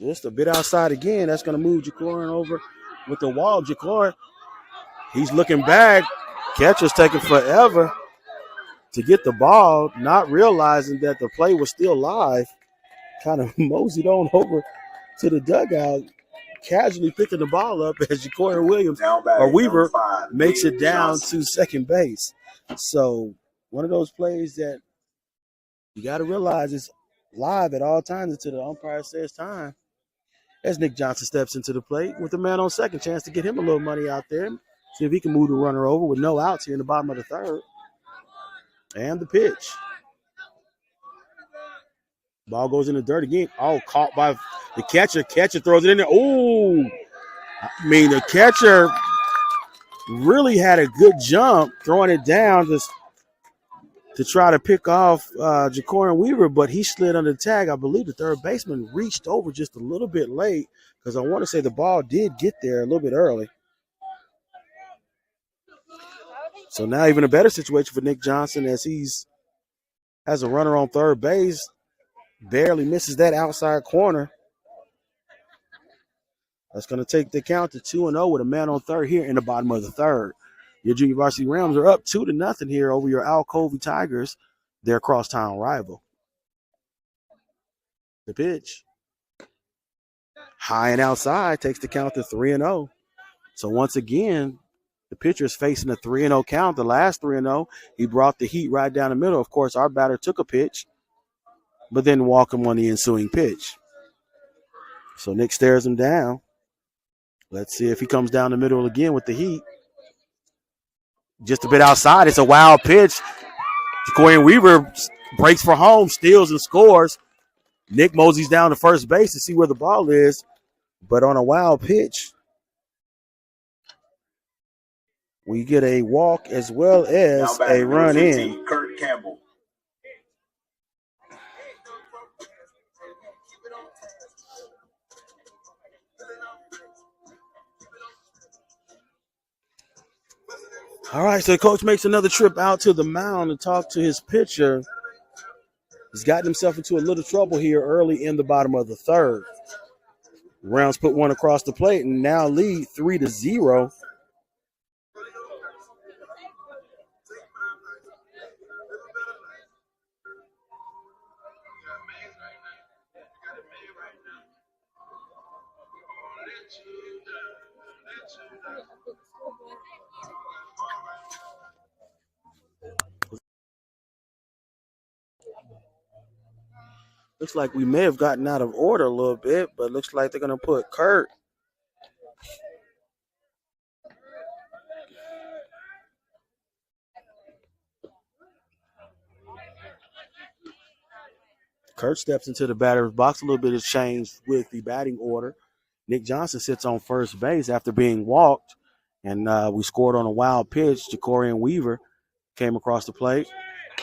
Just a bit outside again. That's going to move Jacorian over with the wall. Jacorian, he's looking back. Catcher's taking forever to get the ball, not realizing that the play was still live. Kind of moseyed on over to the dugout, casually picking the ball up as Jacorian Williams or Weaver makes it down to second base. So one of those plays that you got to realize is live at all times until the umpire says time. As Nick Johnson steps into the plate with the man on second, chance to get him a little money out there. See if he can move the runner over with no outs here in the bottom of the third. And the pitch. Ball goes in the dirt again. Oh, caught by the catcher. Catcher throws it in there. Oh, I mean, the catcher really had a good jump throwing it down to try to pick off Jacorian Weaver, but he slid under the tag. I believe the third baseman reached over just a little bit late because I want to say the ball did get there a little bit early. So now even a better situation for Nick Johnson as has a runner on third base, barely misses that outside corner. That's going to take the count to 2-0 with a man on third here in the bottom of the third. Your Junior Varsity Rams are up 2-0 here over your Alcovy Tigers, their crosstown rival. The pitch. High and outside takes the count to 3-0. So once again, the pitcher is facing a 3-0 count. The last 3-0, he brought the heat right down the middle. Of course, our batter took a pitch, but then walked him on the ensuing pitch. So Nick stares him down. Let's see if he comes down the middle again with the heat. Just a bit outside. It's a wild pitch. Jacorian Weaver breaks for home, steals and scores. Nick moseys down to first base to see where the ball is, but on a wild pitch, we get a walk as well as a run 15, in. Kurt Campbell. All right, so the coach makes another trip out to the mound to talk to his pitcher. He's gotten himself into a little trouble here early in the bottom of the third. Rams put one across the plate and now lead 3-0. Looks like we may have gotten out of order a little bit, but looks like they're going to put Kurt. Kurt steps into the batter's box. A little bit has changed with the batting order. Nick Johnson sits on first base after being walked, and we scored on a wild pitch. Jacorian Weaver came across the plate.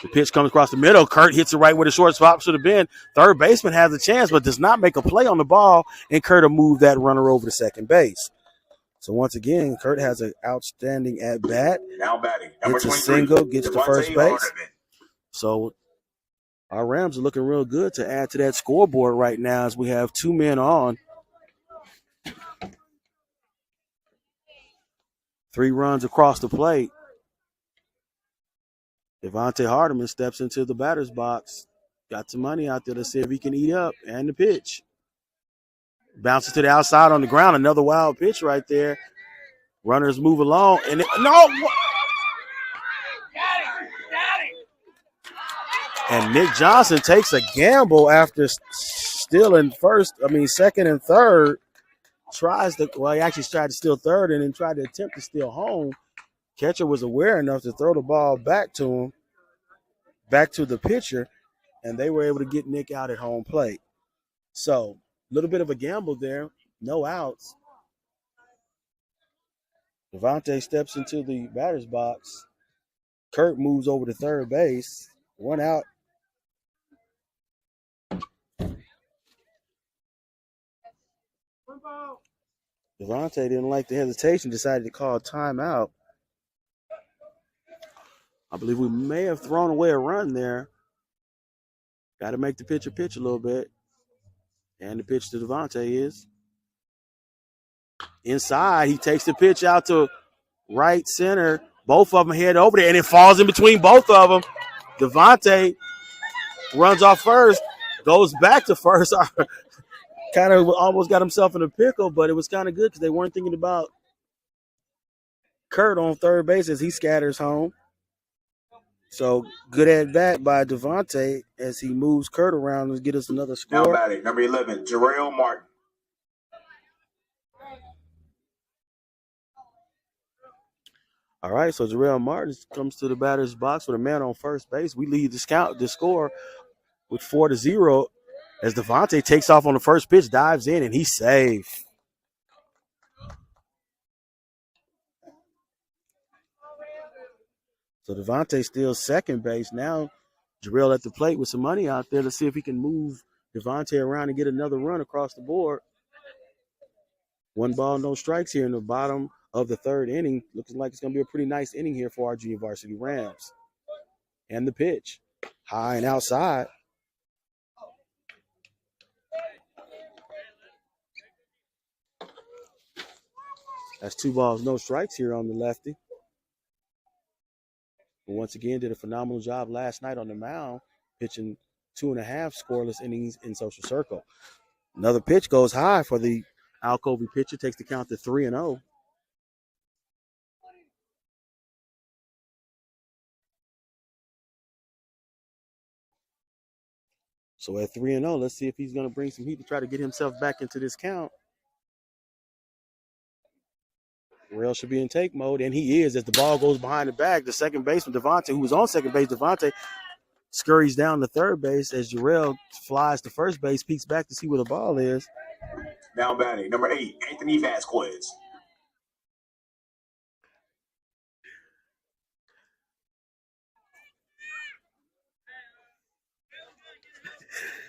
The pitch comes across the middle. Kurt hits it right where the shortstop should have been. Third baseman has a chance, but does not make a play on the ball, and Kurt will move that runner over to second base. So once again, Kurt has an outstanding at bat. Now batting, gets a single, gets to first base. So our Rams are looking real good to add to that scoreboard right now as we have 2 men on. 3 runs across the plate. Devontae Hardiman steps into the batter's box. Got some money out there to see if he can eat up. And the pitch. Bounces to the outside on the ground. Another wild pitch right there. Runners move along. And And Nick Johnson takes a gamble after stealing second and third. He actually tried to steal third and then tried to attempt to steal home. Catcher was aware enough to throw the ball back to him, back to the pitcher, and they were able to get Nick out at home plate. So a little bit of a gamble there, no outs. Devontae steps into the batter's box. Kurt moves over to third base. One out. Devontae didn't like the hesitation, decided to call timeout. I believe we may have thrown away a run there. Got to make the pitcher pitch a little bit. And the pitch to Devontae is inside. He takes the pitch out to right center. Both of them head over there, and it falls in between both of them. Devontae runs off first, goes back to first. Kind of almost got himself in a pickle, but it was kind of good because they weren't thinking about Kurt on third base as he scatters home. So good at bat by Devontae as he moves Kurt around and get us another score. Now batting, number 11, Jarrell Martin. All right, so Jarrell Martin comes to the batter's box with a man on first base. We lead the score with 4-0 as Devontae takes off on the first pitch, dives in, and he's safe. So Devontae steals second base. Now Jarrell at the plate with some money out there to see if he can move Devontae around and get another run across the board. 1 ball, no strikes here in the bottom of the third inning. Looks like it's going to be a pretty nice inning here for our Junior Varsity Rams. And the pitch, high and outside. That's 2 balls, no strikes here on the lefty. But once again, did a phenomenal job last night on the mound, pitching 2.5 scoreless innings in Social Circle. Another pitch goes high for the Alcovy pitcher, takes the count to 3-0. So at 3-0, let's see if he's going to bring some heat to try to get himself back into this count. Rail should be in take mode, and he is as the ball goes behind the back. The second baseman, Devontae, who was on second base, Devontae scurries down to third base as Jarrell flies to first base, peeks back to see where the ball is. Now batting, number 8, Anthony Vasquez.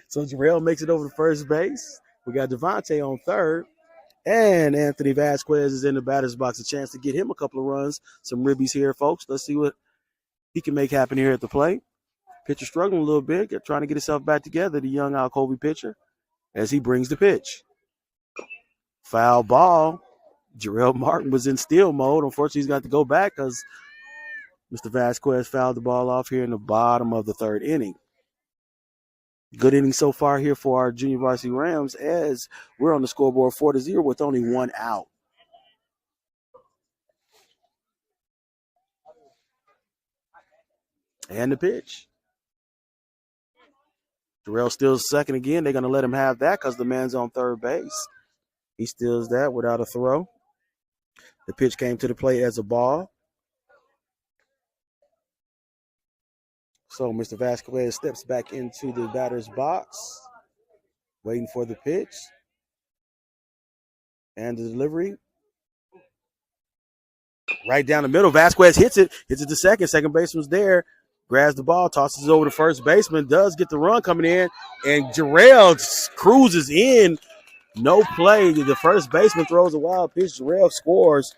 So Jarrell makes it over to first base. We got Devontae on third. And Anthony Vasquez is in the batter's box. A chance to get him a couple of runs. Some ribbies here, folks. Let's see what he can make happen here at the plate. Pitcher struggling a little bit, trying to get himself back together, the young Alcovy pitcher, as he brings the pitch. Foul ball. Jarrell Martin was in steal mode. Unfortunately, he's got to go back because Mr. Vasquez fouled the ball off here in the bottom of the third inning. Good inning so far here for our Junior Varsity Rams as we're on the scoreboard 4-0 with only 1 out. And the pitch. Jarrell steals second again. They're going to let him have that because the man's on third base. He steals that without a throw. The pitch came to the plate as a ball. So Mr. Vasquez steps back into the batter's box, waiting for the pitch. And the delivery. Right down the middle. Vasquez hits it to second. Second baseman's there. Grabs the ball, tosses it over to first baseman. Does get the run coming in. And Jarrell cruises in. No play. The first baseman throws a wild pitch. Jarrell scores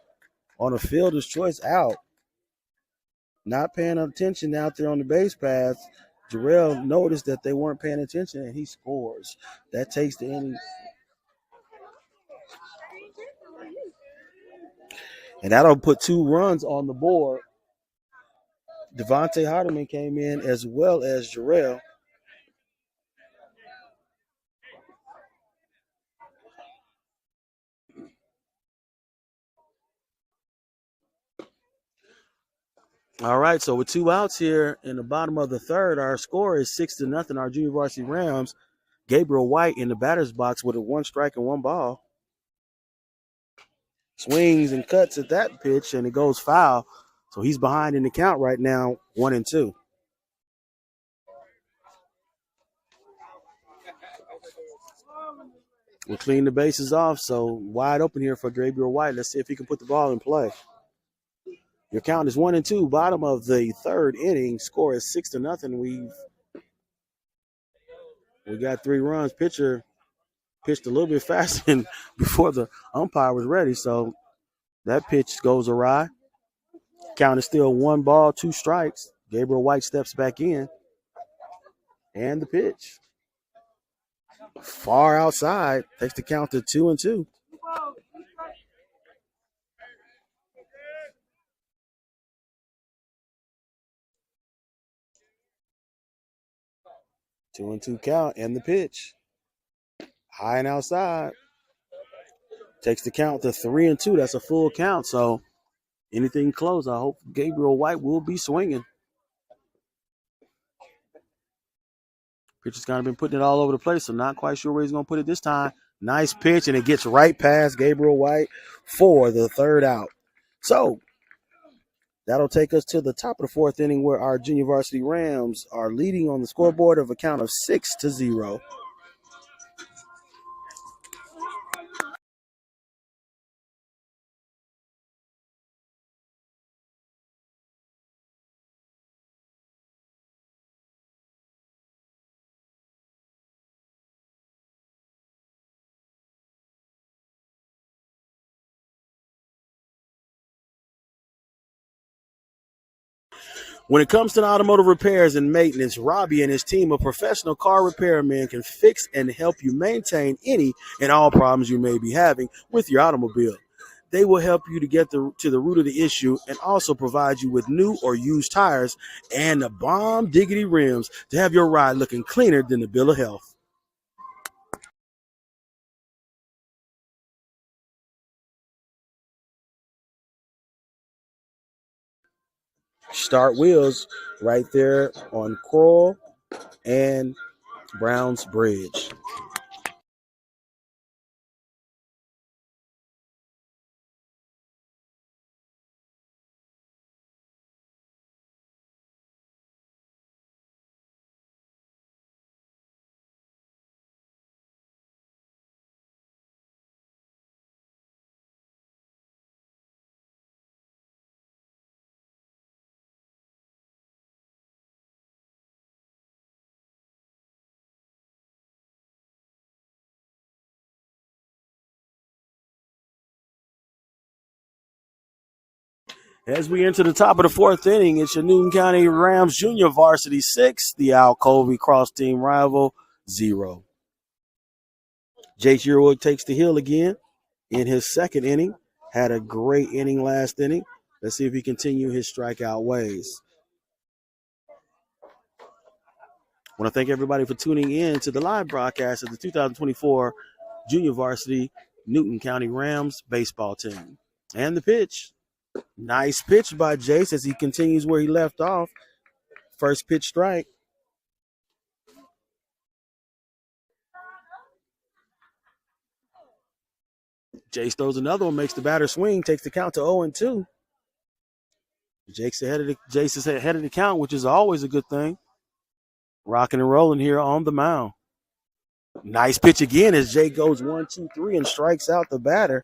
on a fielder's choice out. Not paying attention out there on the base path. Jarrell noticed that they weren't paying attention, and he scores. That takes the inning. And that'll put 2 runs on the board. Devontae Hardeman came in as well as Jarrell. All right, so with 2 outs here in the bottom of the third, our score is 6-0. Our Junior Varsity Rams, Gabriel White in the batter's box with a 1 strike and 1 ball. Swings and cuts at that pitch, and it goes foul. So he's behind in the count right now, 1-2. We'll clean the bases off, so wide open here for Gabriel White. Let's see if he can put the ball in play. Your count is 1-2. Bottom of the third inning. Score is 6-0. We got 3 runs. Pitcher pitched a little bit faster than before the umpire was ready, so that pitch goes awry. Count is still 1 ball, 2 strikes. Gabriel White steps back in, and the pitch far outside takes the count to 2-2. 2-2 count, and the pitch high and outside takes the count to 3-2. That's a full count. So anything close, I hope Gabriel White will be swinging. Pitcher's kind of been putting it all over the place, so not quite sure where he's going to put it this time. Nice pitch, and it gets right past Gabriel White for the third out. So that'll take us to the top of the fourth inning, where our junior varsity Rams are leading on the scoreboard of a count of 6-0. When it comes to automotive repairs and maintenance, Robbie and his team of professional car repairmen can fix and help you maintain any and all problems you may be having with your automobile. They will help you to get to the root of the issue and also provide you with new or used tires and the bomb diggity rims to have your ride looking cleaner than the bill of health. Start wheels right there on Coral and Browns Bridge. As we enter the top of the fourth inning, it's your Newton County Rams Junior Varsity 6, the Alcovy cross team rival 0. Jake Yearwood takes the hill again in his second inning. Had a great inning last inning. Let's see if he continue his strikeout ways. I want to thank everybody for tuning in to the live broadcast of the 2024 Junior Varsity Newton County Rams baseball team. And the pitch. Nice pitch by Jace as he continues where he left off. First pitch strike. Jace throws another one, makes the batter swing, takes the count to 0-2. Jace is ahead of the count, which is always a good thing. Rocking and rolling here on the mound. Nice pitch again as Jake goes 1-2-3 and strikes out the batter.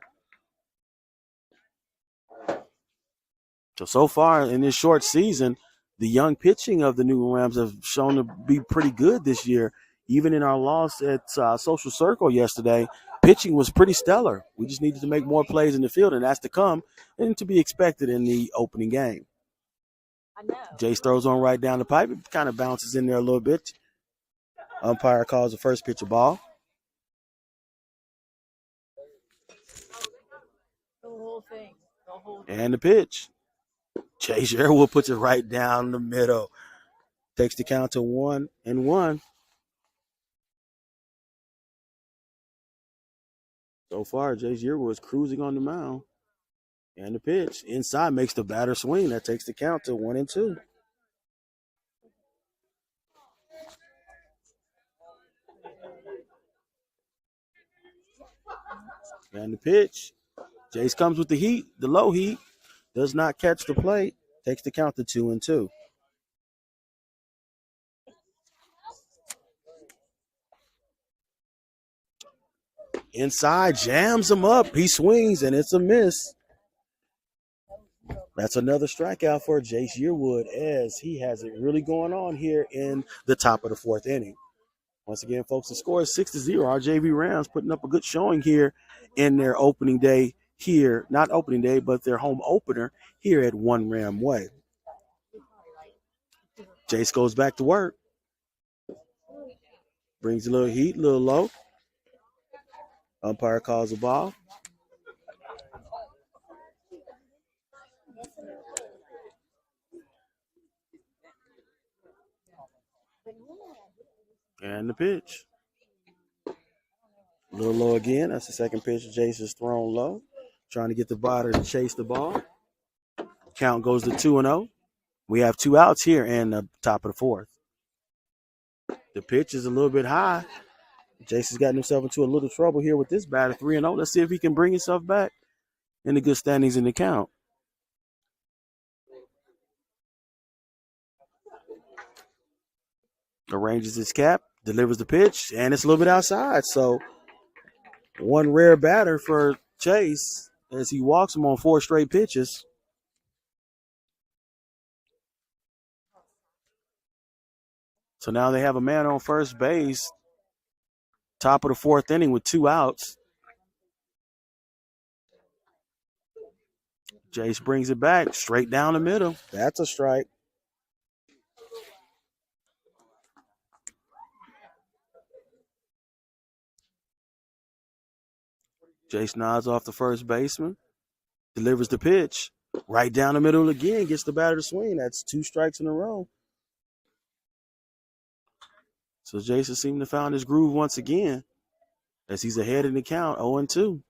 So far in this short season, the young pitching of the Newton Rams have shown to be pretty good this year. Even in our loss at Social Circle yesterday, pitching was pretty stellar. We just needed to make more plays in the field, and that's to come and to be expected in the opening game. Jace throws on right down the pipe. It kind of bounces in there a little bit. Umpire calls the first pitch a ball. The whole thing. And the pitch. Chase Yearwood puts it right down the middle. Takes the count to 1-1. So far, Chase Yearwood is cruising on the mound. And the pitch. Inside makes the batter swing. That takes the count to 1-2. And the pitch. Jace comes with the heat, the low heat. Does not catch the plate. Takes the count to 2-2. Inside, jams him up. He swings, and it's a miss. That's another strikeout for Jace Yearwood as he has it really going on here in the top of the fourth inning. Once again, folks, the score is 6-0. Our JV Rams putting up a good showing here in their opening day here, not opening day, but their home opener here at One Ram Way. Jace goes back to work. Brings a little heat, a little low. Umpire calls a ball. And the pitch. A little low again. That's the second pitch. Jace is thrown low. Trying to get the batter to chase the ball. Count goes to 2-0. We have 2 outs here in the top of the fourth. The pitch is a little bit high. Jace has gotten himself into a little trouble here with this batter, 3-0. Let's see if he can bring himself back in the good standings in the count. Arranges his cap, delivers the pitch, and it's a little bit outside. So one rare batter for Chase as he walks him on 4 straight pitches. So now they have a man on first base, top of the fourth inning with 2 outs. Jace brings it back straight down the middle. That's a strike. Jace nods off the first baseman, delivers the pitch right down the middle again, gets the batter to swing. That's 2 strikes in a row. So Jason seemed to find his groove once again as he's ahead in the count, 0-2.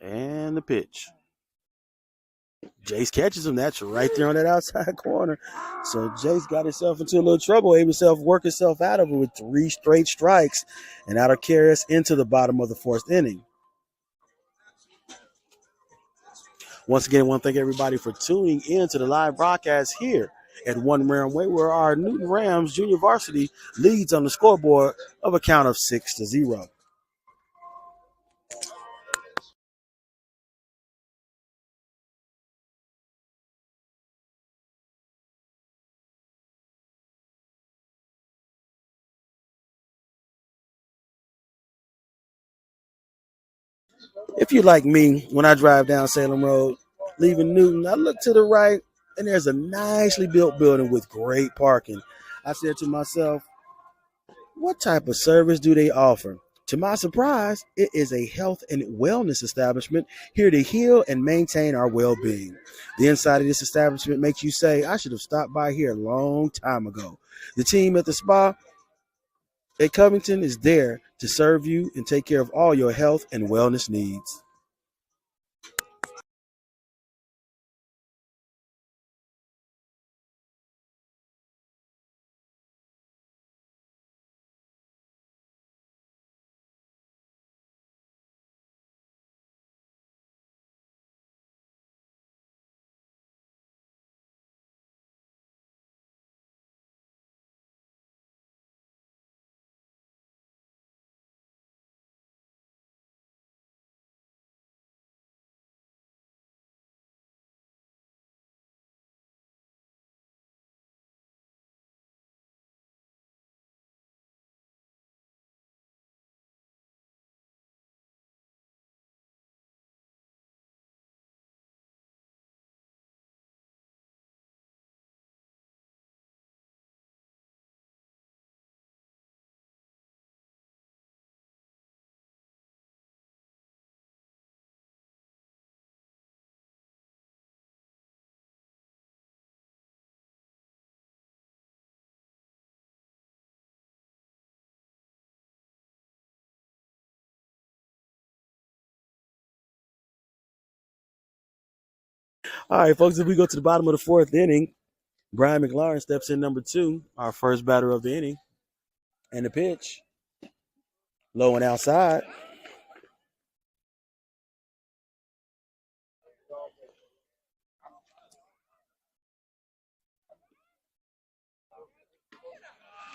And the pitch. Jace catches him. That's right there on that outside corner. So Jace got himself into a little trouble, able to work himself out of it with 3 straight strikes, and that'll carry us into the bottom of the fourth inning. Once again, I want to thank everybody for tuning in to the live broadcast here at One Ram Way, where our Newton Rams Junior Varsity leads on the scoreboard of a count of 6-0. If you like me, when I drive down Salem Road, leaving Newton, I look to the right, and there's a nicely built building with great parking. I said to myself, what type of service do they offer? To my surprise, it is a health and wellness establishment here to heal and maintain our well-being. The inside of this establishment makes you say, I should have stopped by here a long time ago. The team at the spa at Covington is there to serve you and take care of all your health and wellness needs. All right, folks, if we go to the bottom of the fourth inning, Brian McLaurin steps in number 2, our first batter of the inning. And the pitch, low and outside.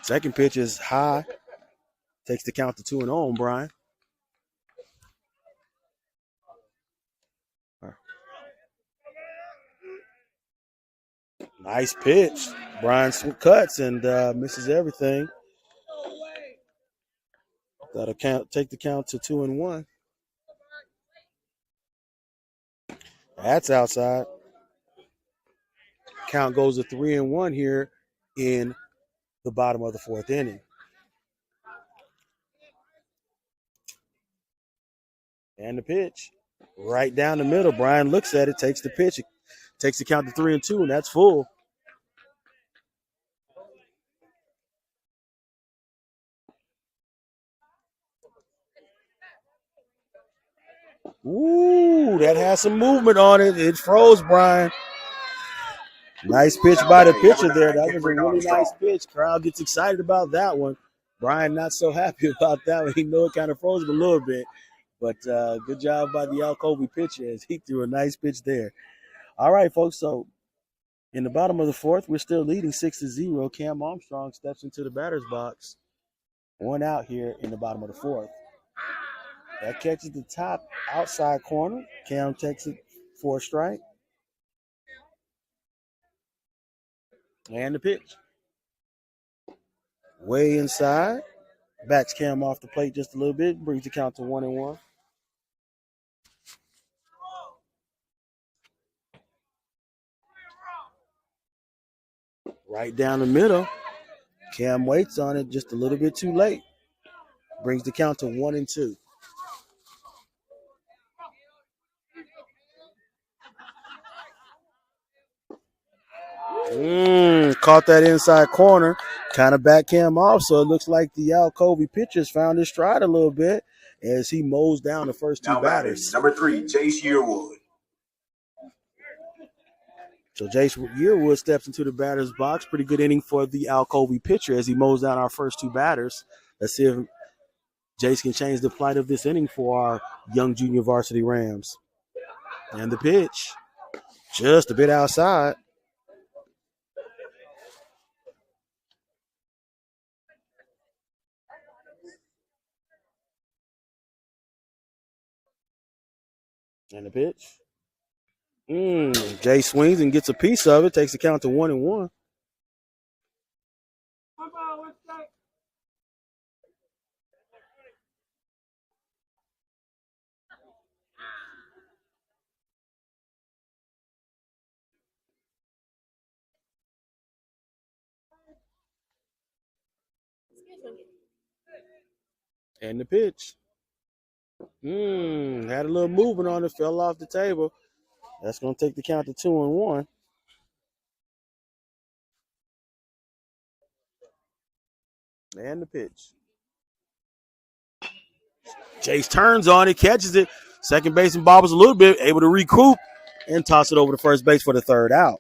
Second pitch is high. Takes the count to 2-0 on Brian. Nice pitch. Brian cuts and misses everything. That'll take the count to 2-1. That's outside. Count goes to 3-1 here in the bottom of the fourth inning. And the pitch. Right down the middle. Brian looks at it, takes the pitch, takes the count to 3-2, and that's full. Ooh, that has some movement on it. It froze, Brian. Nice pitch by the pitcher there. That was a really nice pitch. Crowd gets excited about that one. Brian not so happy about that one. He know it kind of froze him a little bit. But good job by the Alcovy pitcher as he threw a nice pitch there. All right, folks. So in the bottom of the fourth, we're still leading 6-0. Cam Armstrong steps into the batter's box. One out here in the bottom of the fourth. That catches the top outside corner. Cam takes it for a strike. And the pitch. Way inside. Backs Cam off the plate just a little bit. Brings the count to 1-1. Right down the middle. Cam waits on it just a little bit too late. Brings the count to 1-2. Caught that inside corner. Kind of back Cam off. So it looks like the Alcovy pitchers found his stride a little bit as he mows down the first two batters. Number 3, Jace Yearwood. So Jace Yearwood steps into the batter's box. Pretty good inning for the Alcovy pitcher as he mows down our first two batters. Let's see if Jace can change the plight of this inning for our young junior varsity Rams. And the pitch, just a bit outside. And the pitch. Jay swings and gets a piece of it. Takes the count to 1-1. And the pitch. Had a little movement on it. Fell off the table. That's going to take the count to 2-1. And the pitch. Chase turns on it, catches it. Second baseman bobbles a little bit, able to recoup and toss it over to first base for the third out.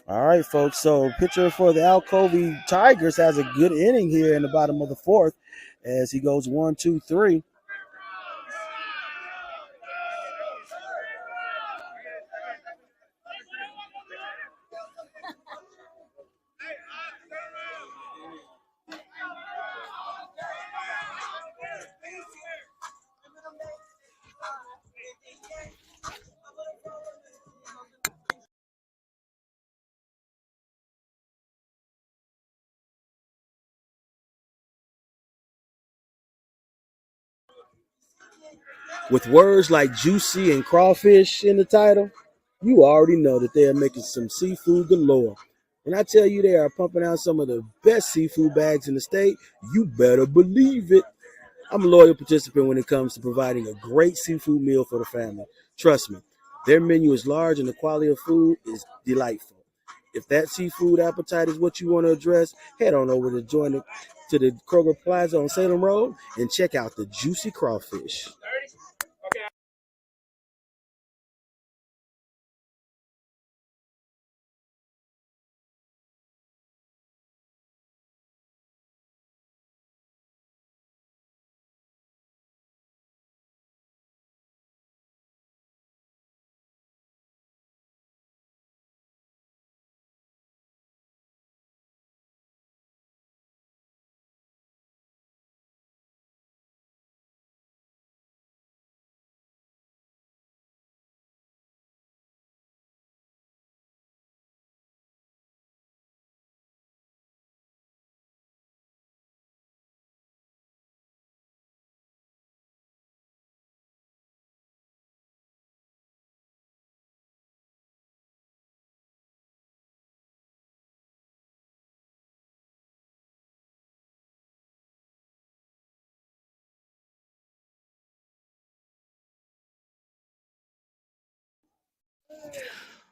All right, folks. So pitcher for the Alcovy Tigers has a good inning here in the bottom of the fourth as he goes 1, 2, 3. With words like juicy and crawfish in the title, you already know that they are making some seafood galore. When I tell you they are pumping out some of the best seafood bags in the state, you better believe it. I'm a loyal participant when it comes to providing a great seafood meal for the family. Trust me, their menu is large and the quality of food is delightful. If that seafood appetite is what you want to address, head on over to the Kroger Plaza on Salem Road and check out the juicy crawfish.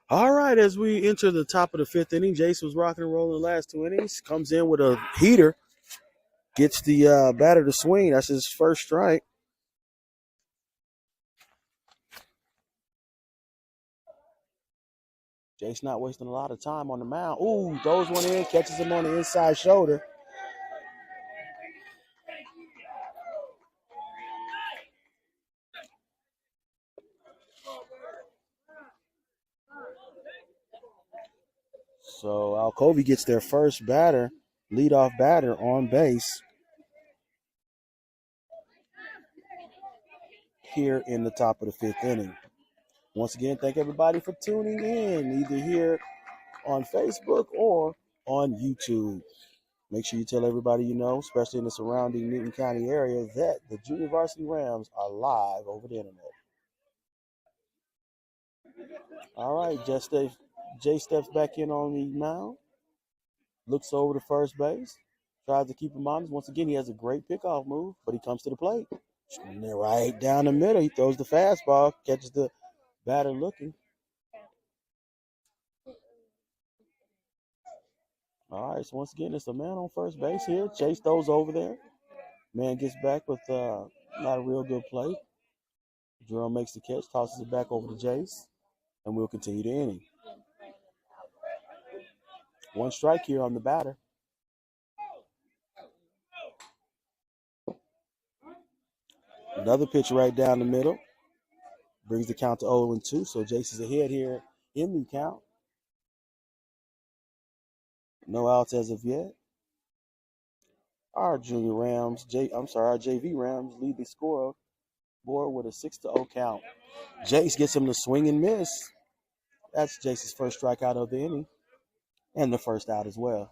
All right, as we enter the top of the fifth inning, Jace was rocking and rolling the last two innings. Comes in with a heater, gets the batter to swing. That's his first strike. Jace not wasting a lot of time on the mound. Ooh, throws one in, catches him on the inside shoulder. So Alcovy gets their first batter, leadoff batter on base here in the top of the fifth inning. Once again, thank everybody for tuning in, either here on Facebook or on YouTube. Make sure you tell everybody you know, especially in the surrounding Newton County area, that the Junior Varsity Rams are live over the internet. All right, Jay steps back in on the mound, looks over to first base, tries to keep him honest. Once again, he has a great pickoff move, but he comes to the plate. Right down the middle, he throws the fastball, catches the batter looking. All right, so once again, it's a man on first base here. Chase throws over there. Man gets back with not a real good play. Jerome makes the catch, tosses it back over to Jace, and we'll continue the inning. One strike here on the batter. Another pitch right down the middle. Brings the count to 0-2, so Jace is ahead here in the count. No outs as of yet. Our junior Rams, our JV Rams lead the score board with a 6-0 count. Jace gets him to swing and miss. That's Jace's first strikeout of the inning and the first out as well.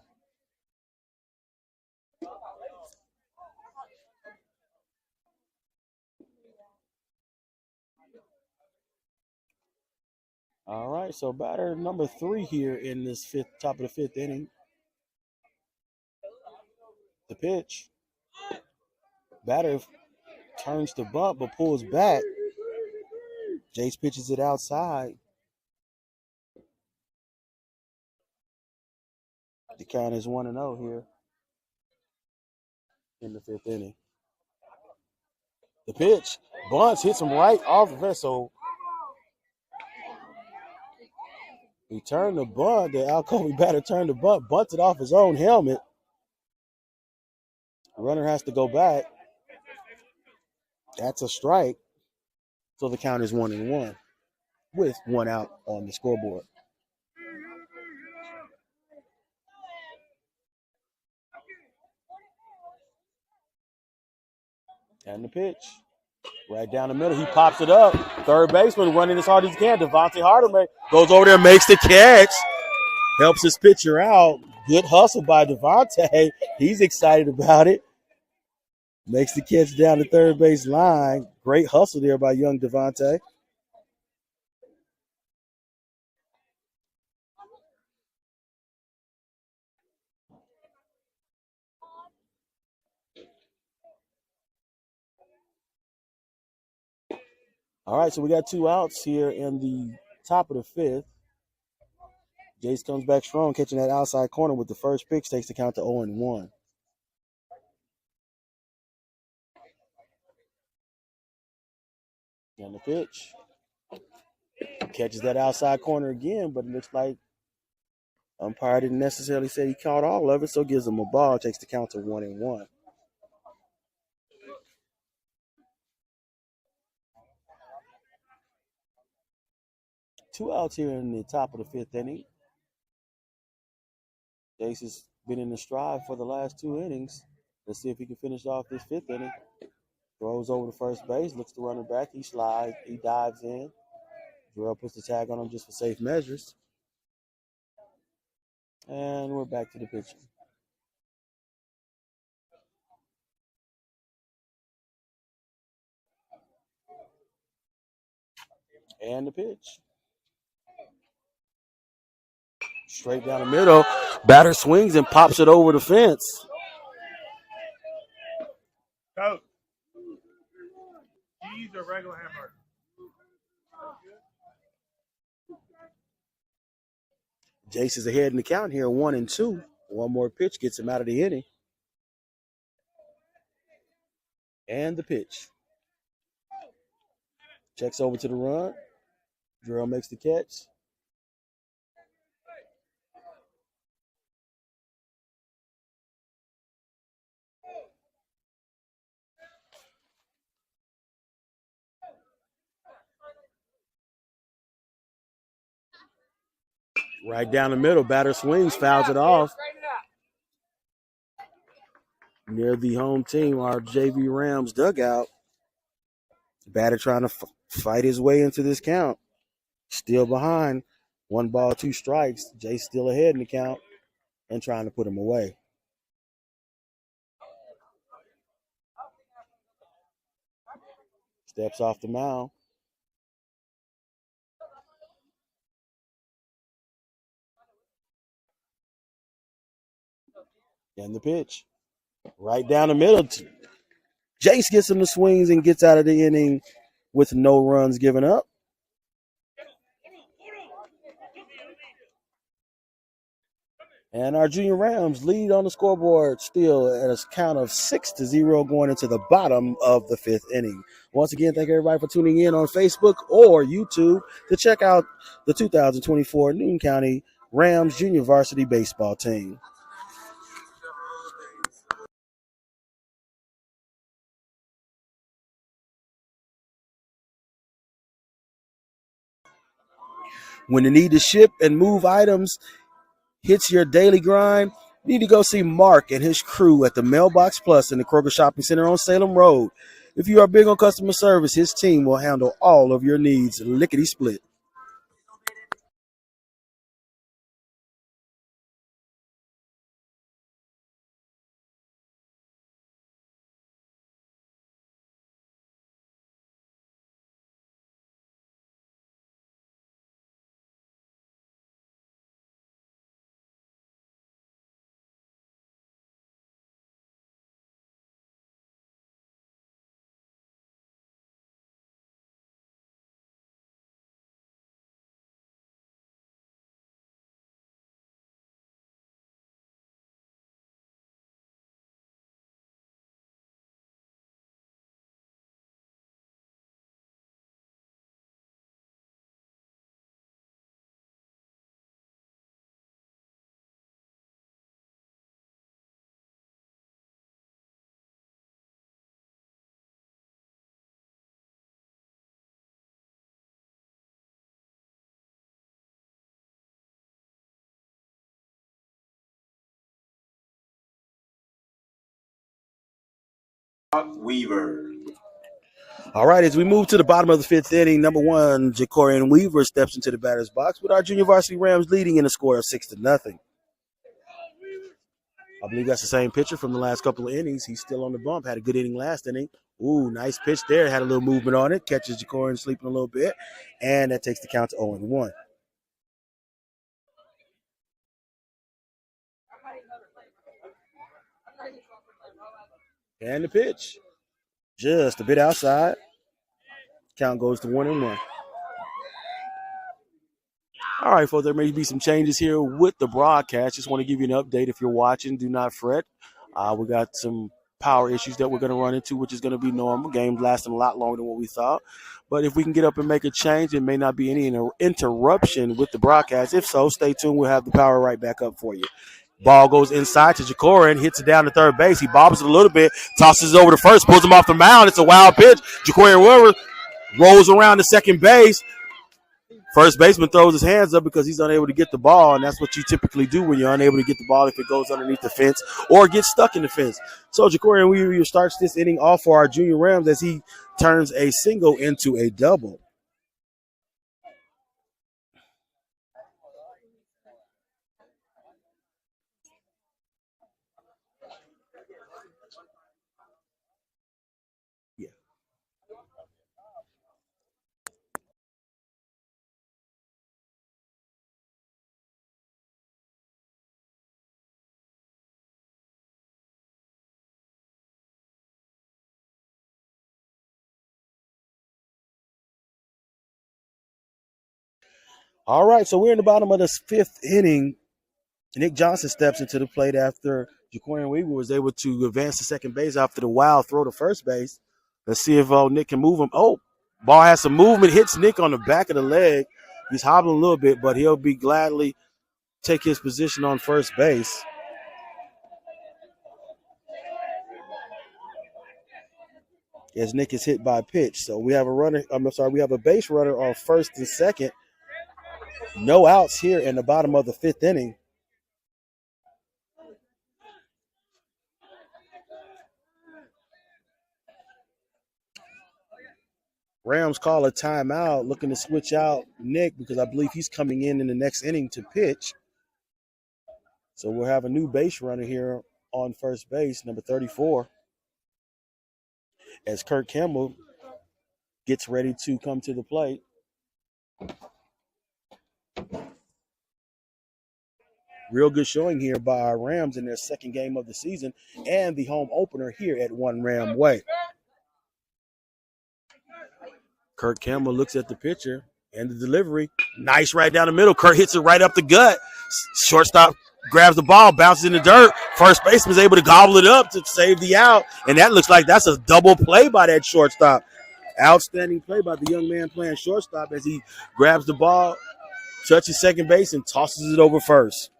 All right, so batter number 3 here in this top of the fifth inning. The pitch. Batter turns to bunt but pulls back. Jace pitches it outside. The count is 1-0 here in the fifth inning. The pitch. Bunts hits him right off the vest. So he turned the bunt. The Alcovy batter turned the bunt, bunted off his own helmet. The runner has to go back. That's a strike. So the count is 1-1 with one out on the scoreboard. And the pitch. Right down the middle. He pops it up. Third baseman running as hard as he can. Devontae Harder goes over there, makes the catch. Helps his pitcher out. Good hustle by Devontae. He's excited about it. Makes the catch down the third base line. Great hustle there by young Devontae. All right, so we got 2 outs here in the top of the fifth. Jace comes back strong, catching that outside corner with the first pitch, takes the count to 0-1. And the pitch. Catches that outside corner again, but it looks like umpire didn't necessarily say he caught all of it, so gives him a ball, takes the count to 1-1. Two outs here in the top of the fifth inning. Jace has been in the stride for the last 2 innings. Let's see if he can finish off this fifth inning. Throws over to first base, looks to runner back. He slides, he dives in. Jarrell puts the tag on him just for safe measures. And we're back to the pitcher. And the pitch. Straight down the middle. Batter swings and pops it over the fence. Coach. Cheese or regular hamburger? Jace is ahead in the count here, 1-2. One more pitch gets him out of the inning. And the pitch. Checks over to the run. Drill makes the catch. Right down the middle. Batter swings, fouls it off. Near the home team, our JV Rams dugout. Batter trying to fight his way into this count. Still behind. 1 ball, 2 strikes. Jay's still ahead in the count and trying to put him away. Steps off the mound. And the pitch. Right down the middle. Jace gets him the swings and gets out of the inning with no runs given up. And our Junior Rams lead on the scoreboard still at a count of 6-0 going into the bottom of the 5th inning. Once again, thank everybody for tuning in on Facebook or YouTube to check out the 2024 Newton County Rams Junior Varsity Baseball team. When the need to ship and move items hits your daily grind, you need to go see Mark and his crew at the Mailbox Plus in the Kroger Shopping Center on Salem Road. If you are big on customer service, his team will handle all of your needs lickety split. Weaver. All right, as we move to the bottom of the 5th inning, number 1, Jacorian Weaver steps into the batter's box with our Junior Varsity Rams leading in a score of 6-0. I believe that's the same pitcher from the last couple of innings. He's still on the bump. Had a good inning last inning. Ooh, nice pitch there. Had a little movement on it. Catches Jacorian sleeping a little bit. And that takes the count to 0-1. And the pitch. Just a bit outside. Count goes to 1-1. All right, folks, there may be some changes here with the broadcast. Just want to give you an update. If you're watching, do not fret. We got some power issues that we're going to run into, which is going to be normal. Games lasting a lot longer than what we thought. But if we can get up and make a change, there may not be any interruption with the broadcast. If so, stay tuned. We'll have the power right back up for you. Ball goes inside to Jacorian, hits it down to third base. He bobbles it a little bit, tosses it over to first, pulls him off the mound. It's a wild pitch. Jacorian Weaver rolls around to second base. First baseman throws his hands up because he's unable to get the ball, and that's what you typically do when you're unable to get the ball if it goes underneath the fence or gets stuck in the fence. So Jacorian Weaver starts this inning off for our Junior Rams as he turns a single into a double. Yeah. All right, so we're in the bottom of the fifth inning. Nick Johnson steps into the plate after Jaquarian Weaver was able to advance to second base after the wild throw to first base. Let's see if Nick can move him. Oh, ball has some movement, hits Nick on the back of the leg. He's hobbling a little bit, but he'll be gladly take his position on first base. As Nick is hit by a pitch. So we have we have a base runner on first and second. No outs here in the bottom of the fifth inning. Rams call a timeout, looking to switch out Nick because I believe he's coming in the next inning to pitch. So we'll have a new base runner here on first base, number 34, as Kurt Campbell gets ready to come to the plate. Real good showing here by our Rams in their second game of the season and the home opener here at One Ram Way. Kurt Campbell looks at the pitcher and the delivery. Nice right down the middle. Kurt hits it right up the gut. Shortstop grabs the ball, bounces in the dirt. First baseman's able to gobble it up to save the out. And that looks like that's a double play by that shortstop. Outstanding play by the young man playing shortstop as he grabs the ball, touches second base, and tosses it over first.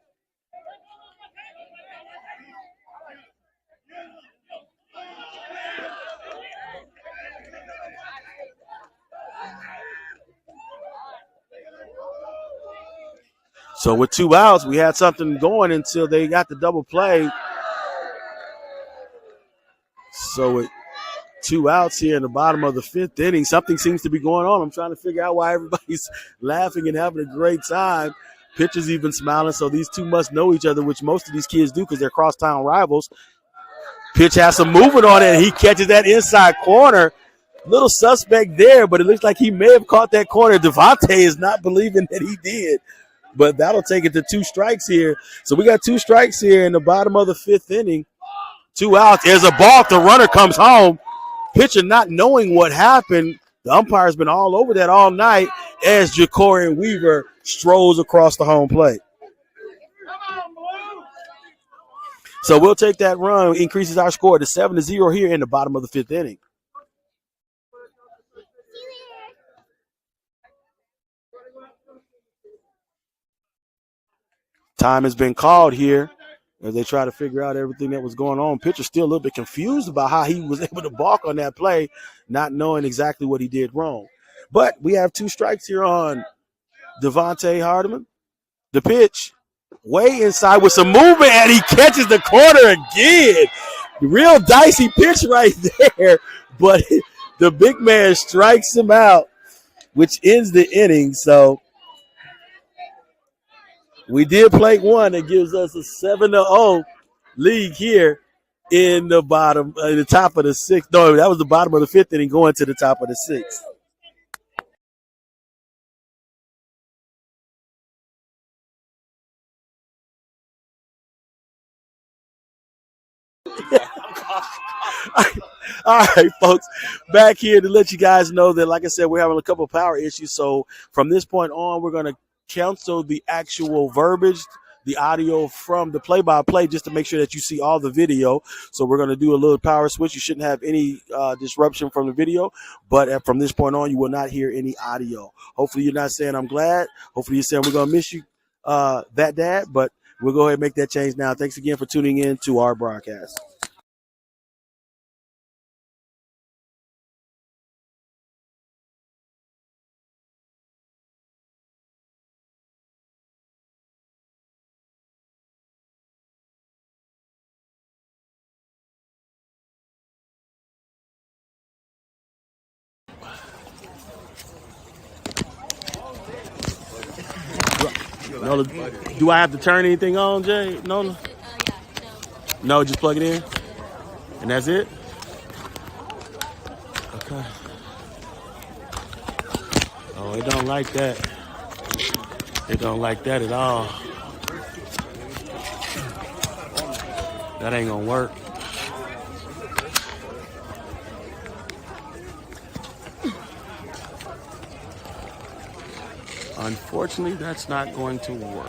So with two outs, we had something going until they got the double play. So with two outs here in the bottom of the fifth inning, something seems to be going on. I'm trying to figure out why everybody's laughing and having a great time. Pitchers even smiling, so these two must know each other, which most of these kids do because they're crosstown rivals. Pitch has some movement on it, and he catches that inside corner. Little suspect there, but it looks like he may have caught that corner. Devontae is not believing that he did. But that'll take it to two strikes here. So we got two strikes here in the bottom of the fifth inning. Two outs. There's a balk. The runner comes home. Pitcher not knowing what happened. The umpire's been all over that all night as Jaquarian Weaver strolls across the home plate. So we'll take that run. Increases our score to 7-0 here in the bottom of the fifth inning. Time has been called here as they try to figure out everything that was going on. Pitcher's still a little bit confused about how he was able to balk on that play, not knowing exactly what he did wrong. But we have two strikes here on Devontae Hardiman. The pitch, way inside with some movement, and he catches the corner again. Real dicey pitch right there, but the big man strikes him out, which ends the inning. So we did play one that gives us a 7-0 lead here in the top of the sixth. No, that was the bottom of the fifth inning going to the top of the sixth. All right, folks, back here to let you guys know that, like I said, we're having a couple of power issues. So from this point on, we're going to cancel the actual verbiage, the audio from the play-by-play, just to make sure that you see all the video. So we're going to do a little power switch. You shouldn't have any disruption from the video, but from this point on, you will not hear any audio. Hopefully you're not saying I'm glad. Hopefully you're saying we're going to miss you, that dad, but we'll go ahead and make that change now. Thanks again for tuning in to our broadcast. Nola, do I have to turn anything on, Jay? Nola? No, just plug it in? And that's it? Okay. Oh, it don't like that. It don't like that at all. That ain't gonna work. Unfortunately, that's not going to work.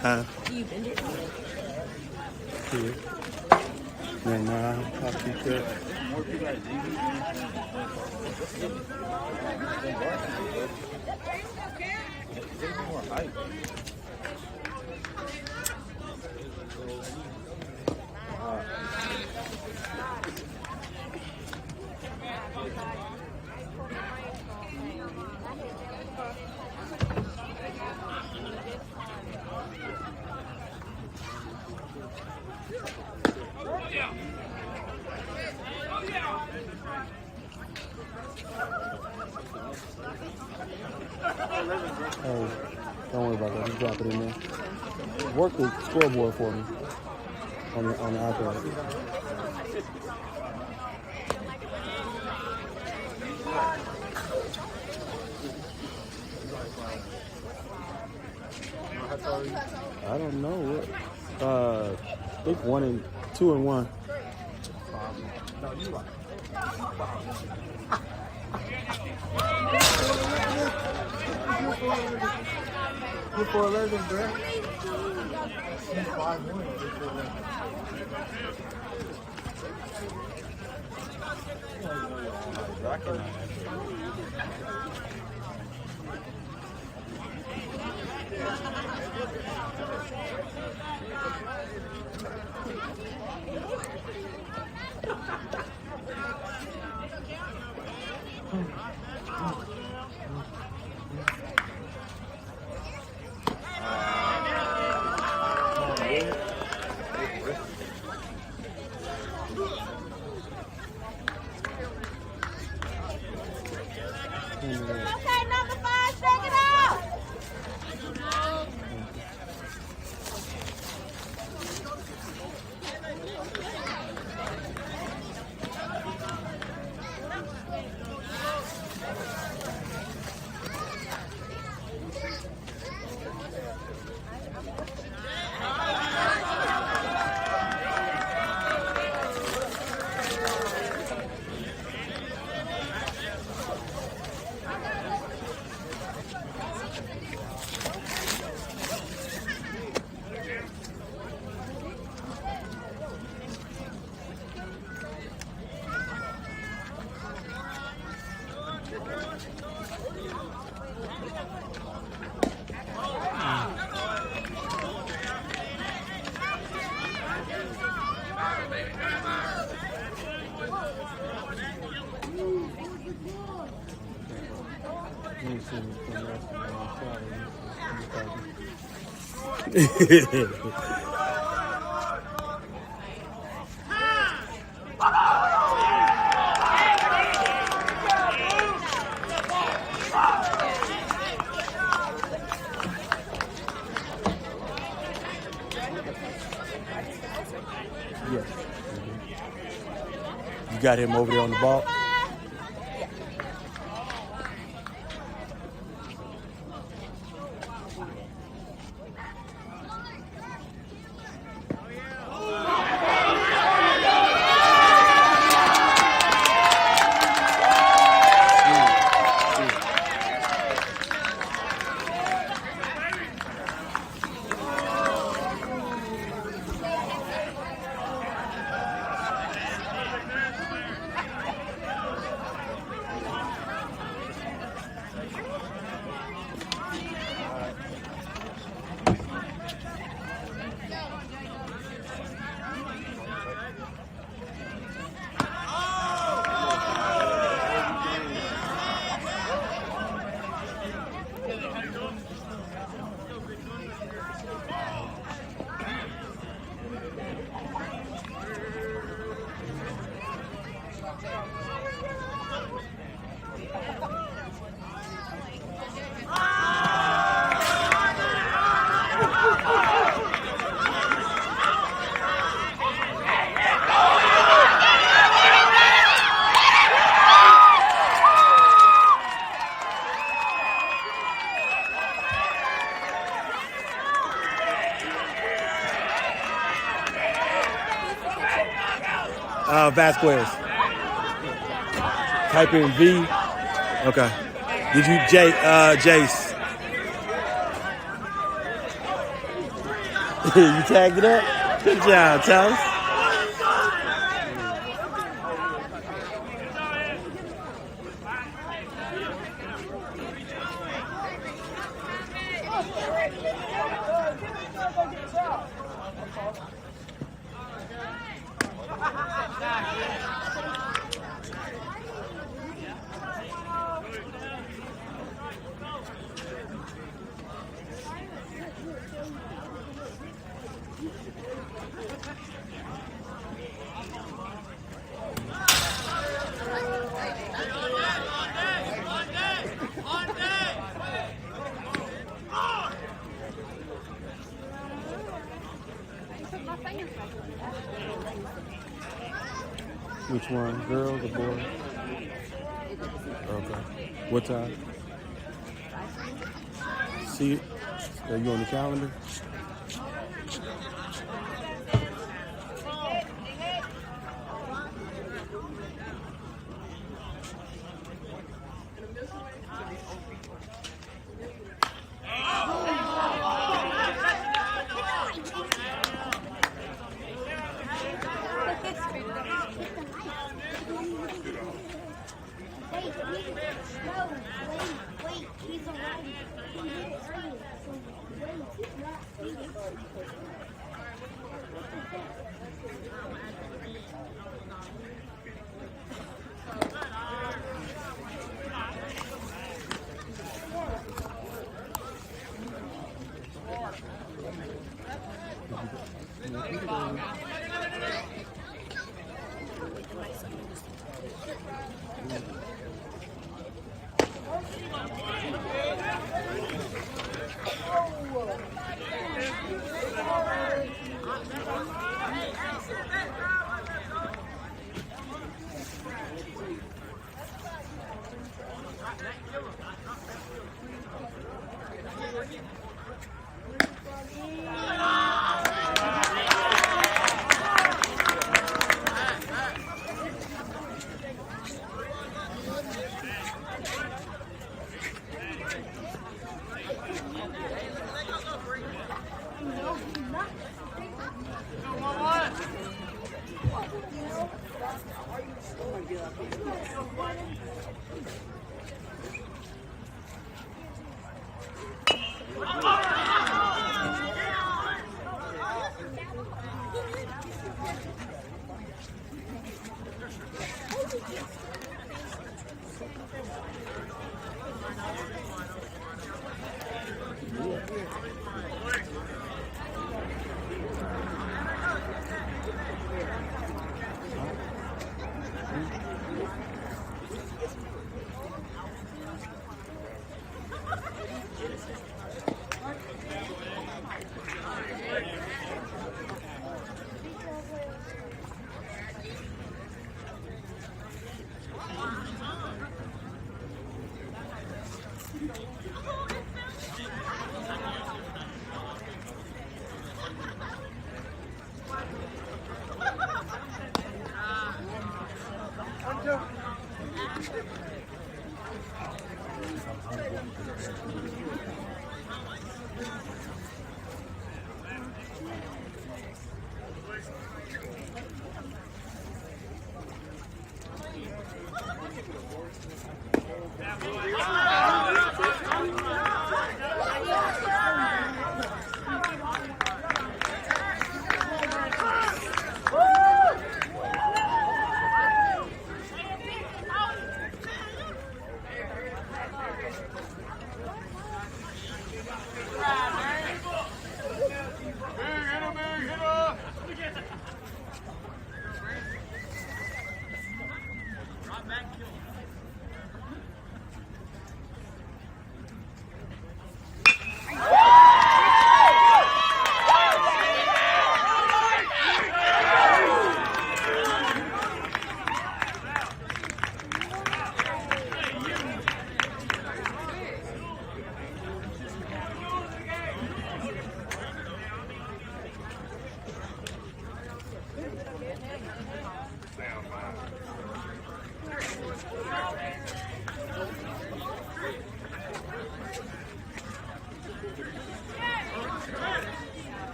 Huh? You bend it? Here. And I'll keep that. Oh, don't worry about that. Just drop it in there. Work the scoreboard for me on the iPad. I don't know. I think 2 and 1. No, you right. Good for 11, bro. Yes. You got him over there on the ball? Vasquez. Type in V. Okay. Did you Jace? You tagged it up? Good job, Tels. Which one? Girls or boys? Okay. What time? See it? Are you on the calendar?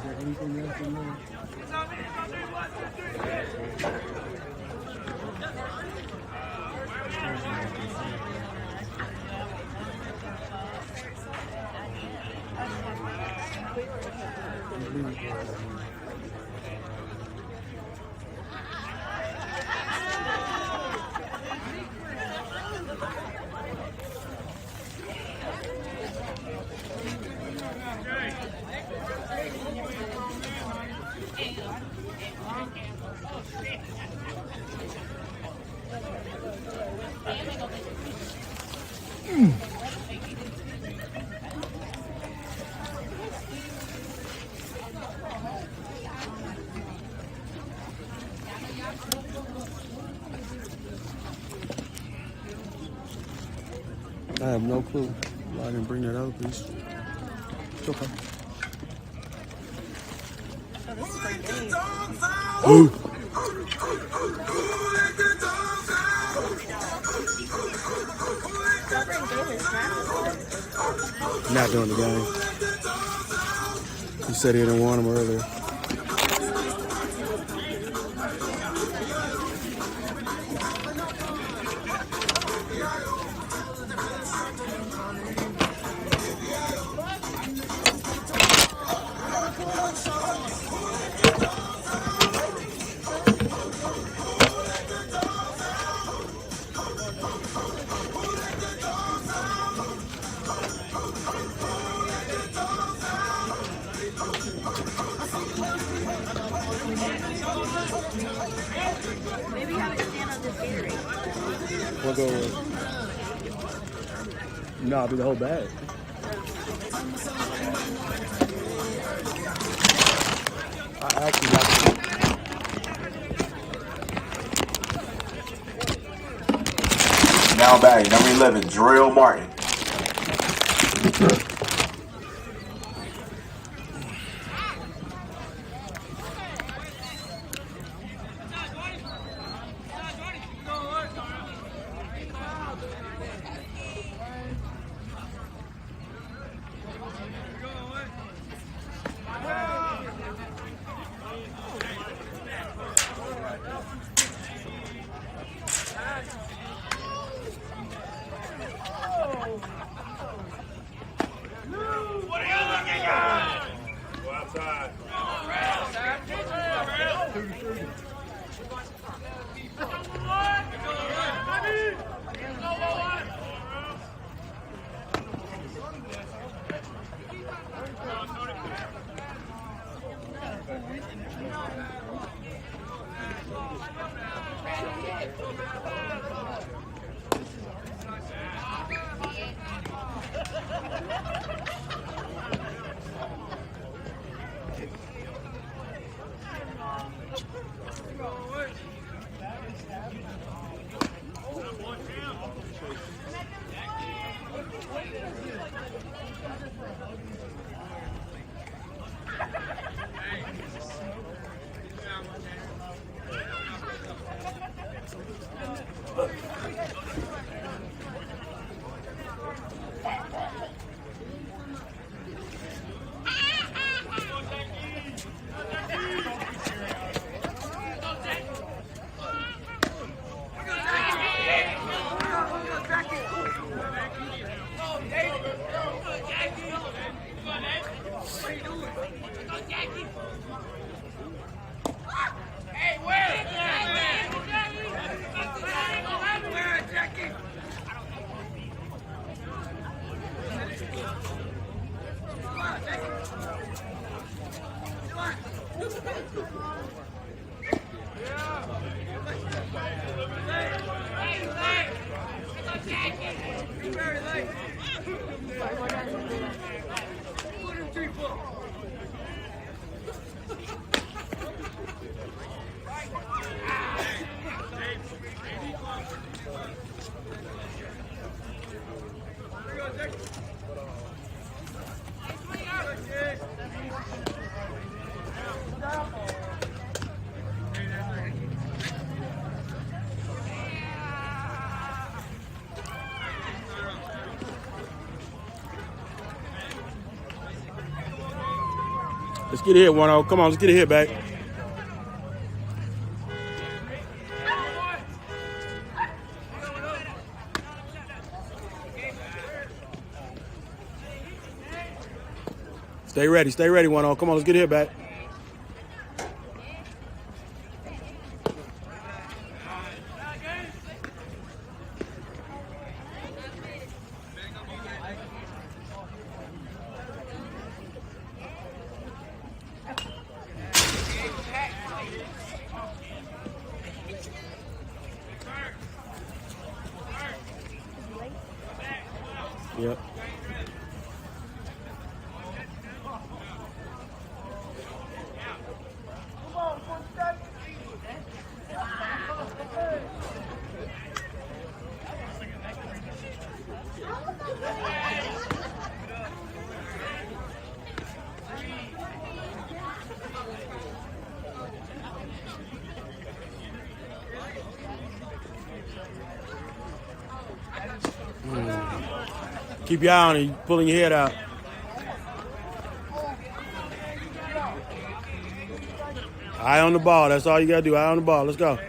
there anything else in there? I have no clue why I didn't bring that other piece. It's okay. Ooh. Not doing the game. He said he didn't want him earlier. Maybe have it stand on this area. We'll go with. No, I'll be the whole bag. I actually got Now batting, number 11, Jarrell Martin. Let's get a hit, 1-0. Come on, let's get a hit back. Stay ready, 1-0. Come on, let's get a hit back. Yep. Keep your eye on it. You're pulling your head out. Eye on the ball. That's all you got to do. Eye on the ball. Let's go.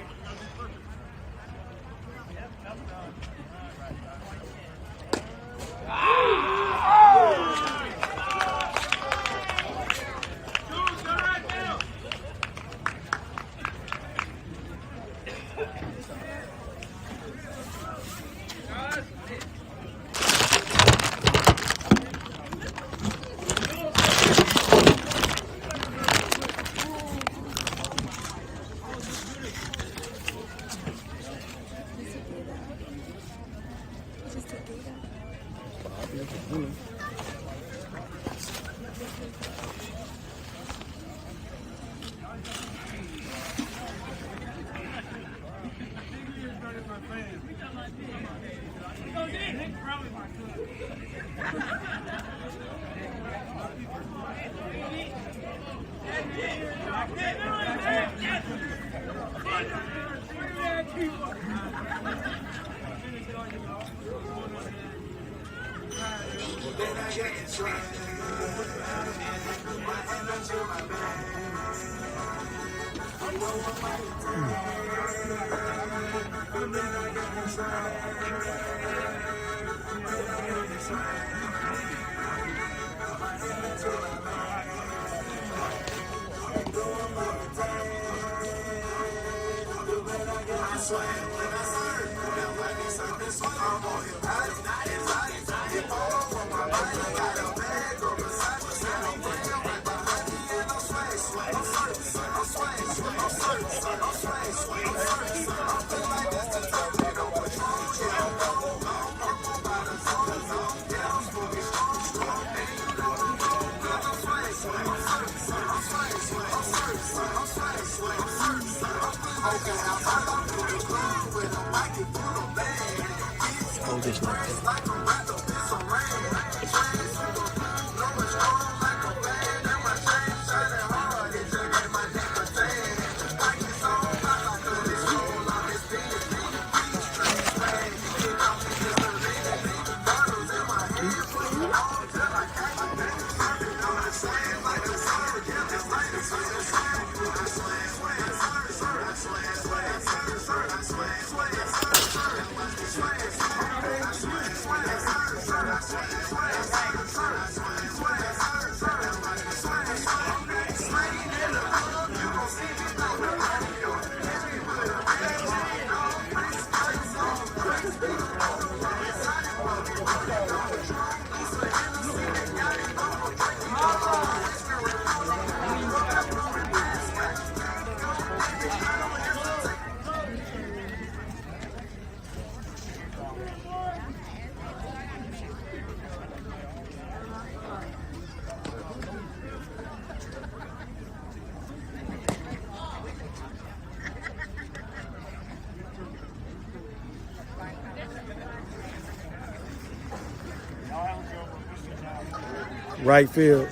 Right field.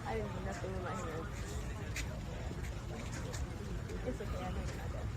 I didn't do nothing with my hands. It's okay, I made my bed.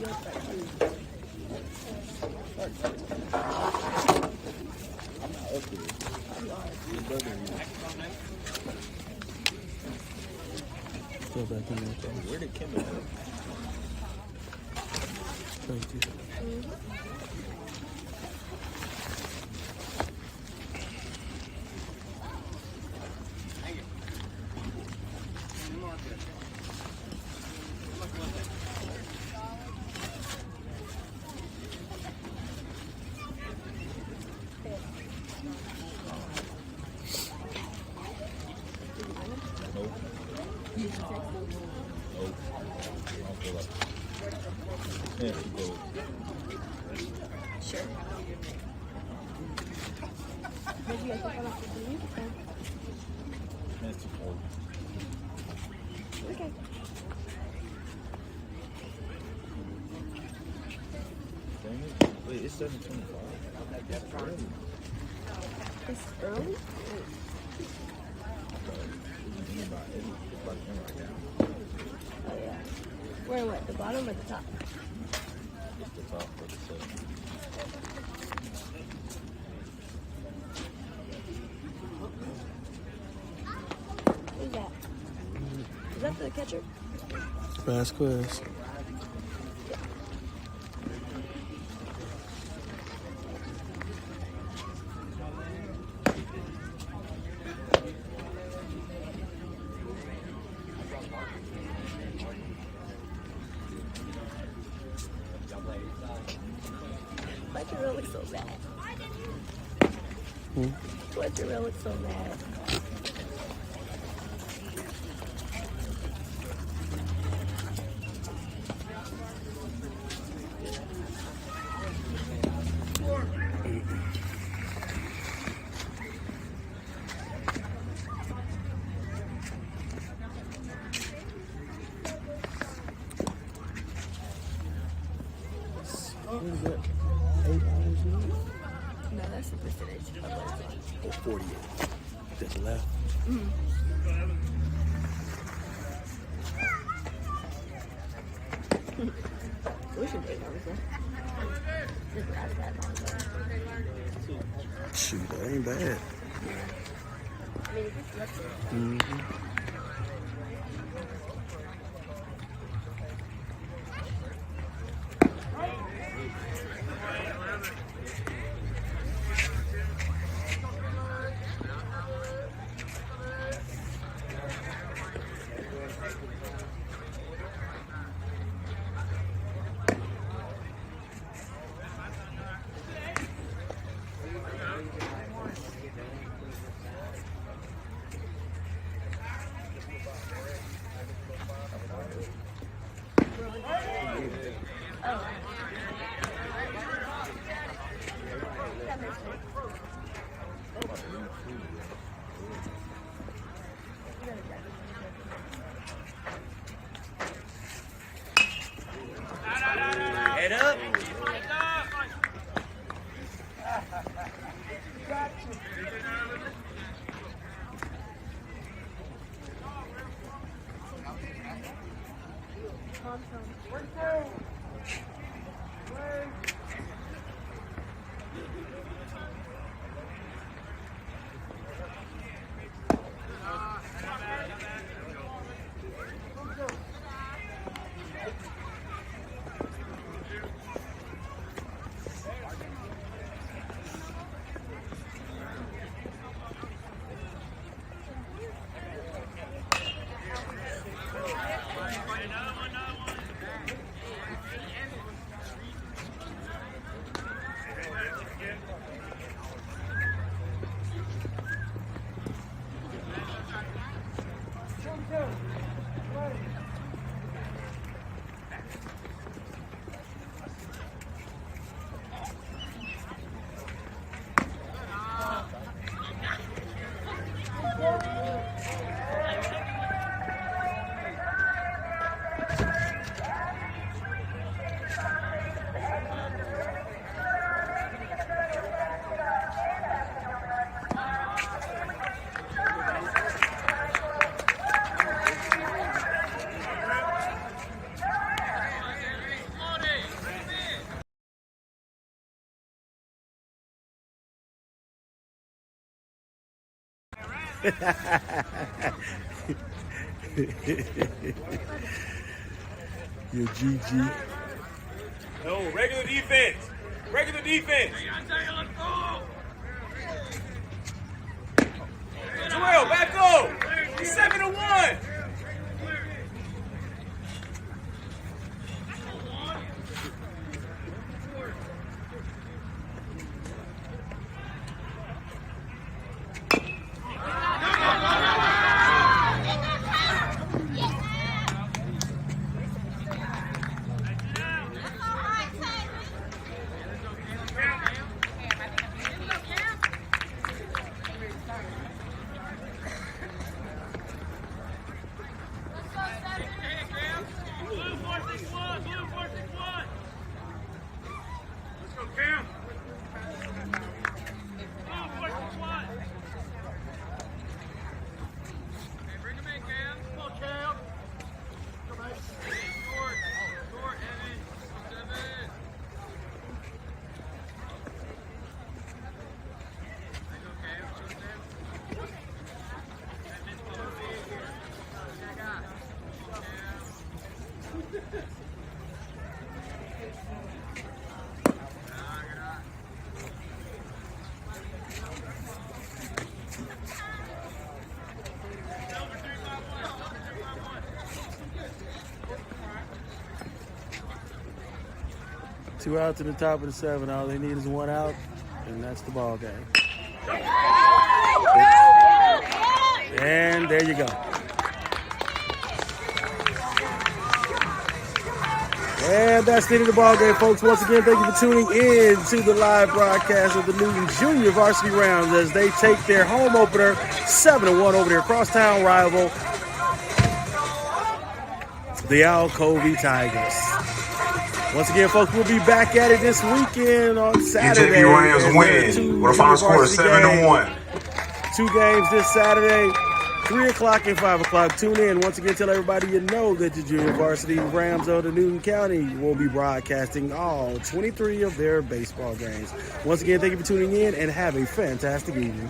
You'll start too. I'm not up to it. You are. Your brother is. Go back in there. Where did Kendall go? Thank you. Nope. Nope. I don't feel like it. Yeah, she goes. Sure. Maybe I think I like to do it. That's too cold. Okay. Dang it. Wait, it's 7:25. That's early. It's early? Oh, yeah. We're what? The bottom or the top? It's the top for the set. Who's that? Is that the catcher? Vasquez. Why does your look so mad? Why does your look so mad? What is that? $8 now? No, that's the percentage of what it's on. Oh, 48. Just left. We should take over there. Just last that long ago. Shoot, that ain't bad. I mean, it's left it. Mm-hmm. Head up. Your GG. No, regular defense. Regular defense. Joel, back up. He's 7-1. Two out to the top of the 7. All they need is 1 out, and that's the ball game. And there you go. And that's the end of the ball game, folks. Once again, thank you for tuning in to the live broadcast of the Newton Junior Varsity Rounds as they take their home opener 7-1 over their crosstown rival, the Alcovy Tigers. Once again, folks, we'll be back at it this weekend on Saturday. UJV Rams win with a final score of 7-1. 2 games this Saturday, 3 o'clock and 5 o'clock. Tune in. Once again, tell everybody you know that the Junior Varsity Rams of the Newton County will be broadcasting all 23 of their baseball games. Once again, thank you for tuning in and have a fantastic evening.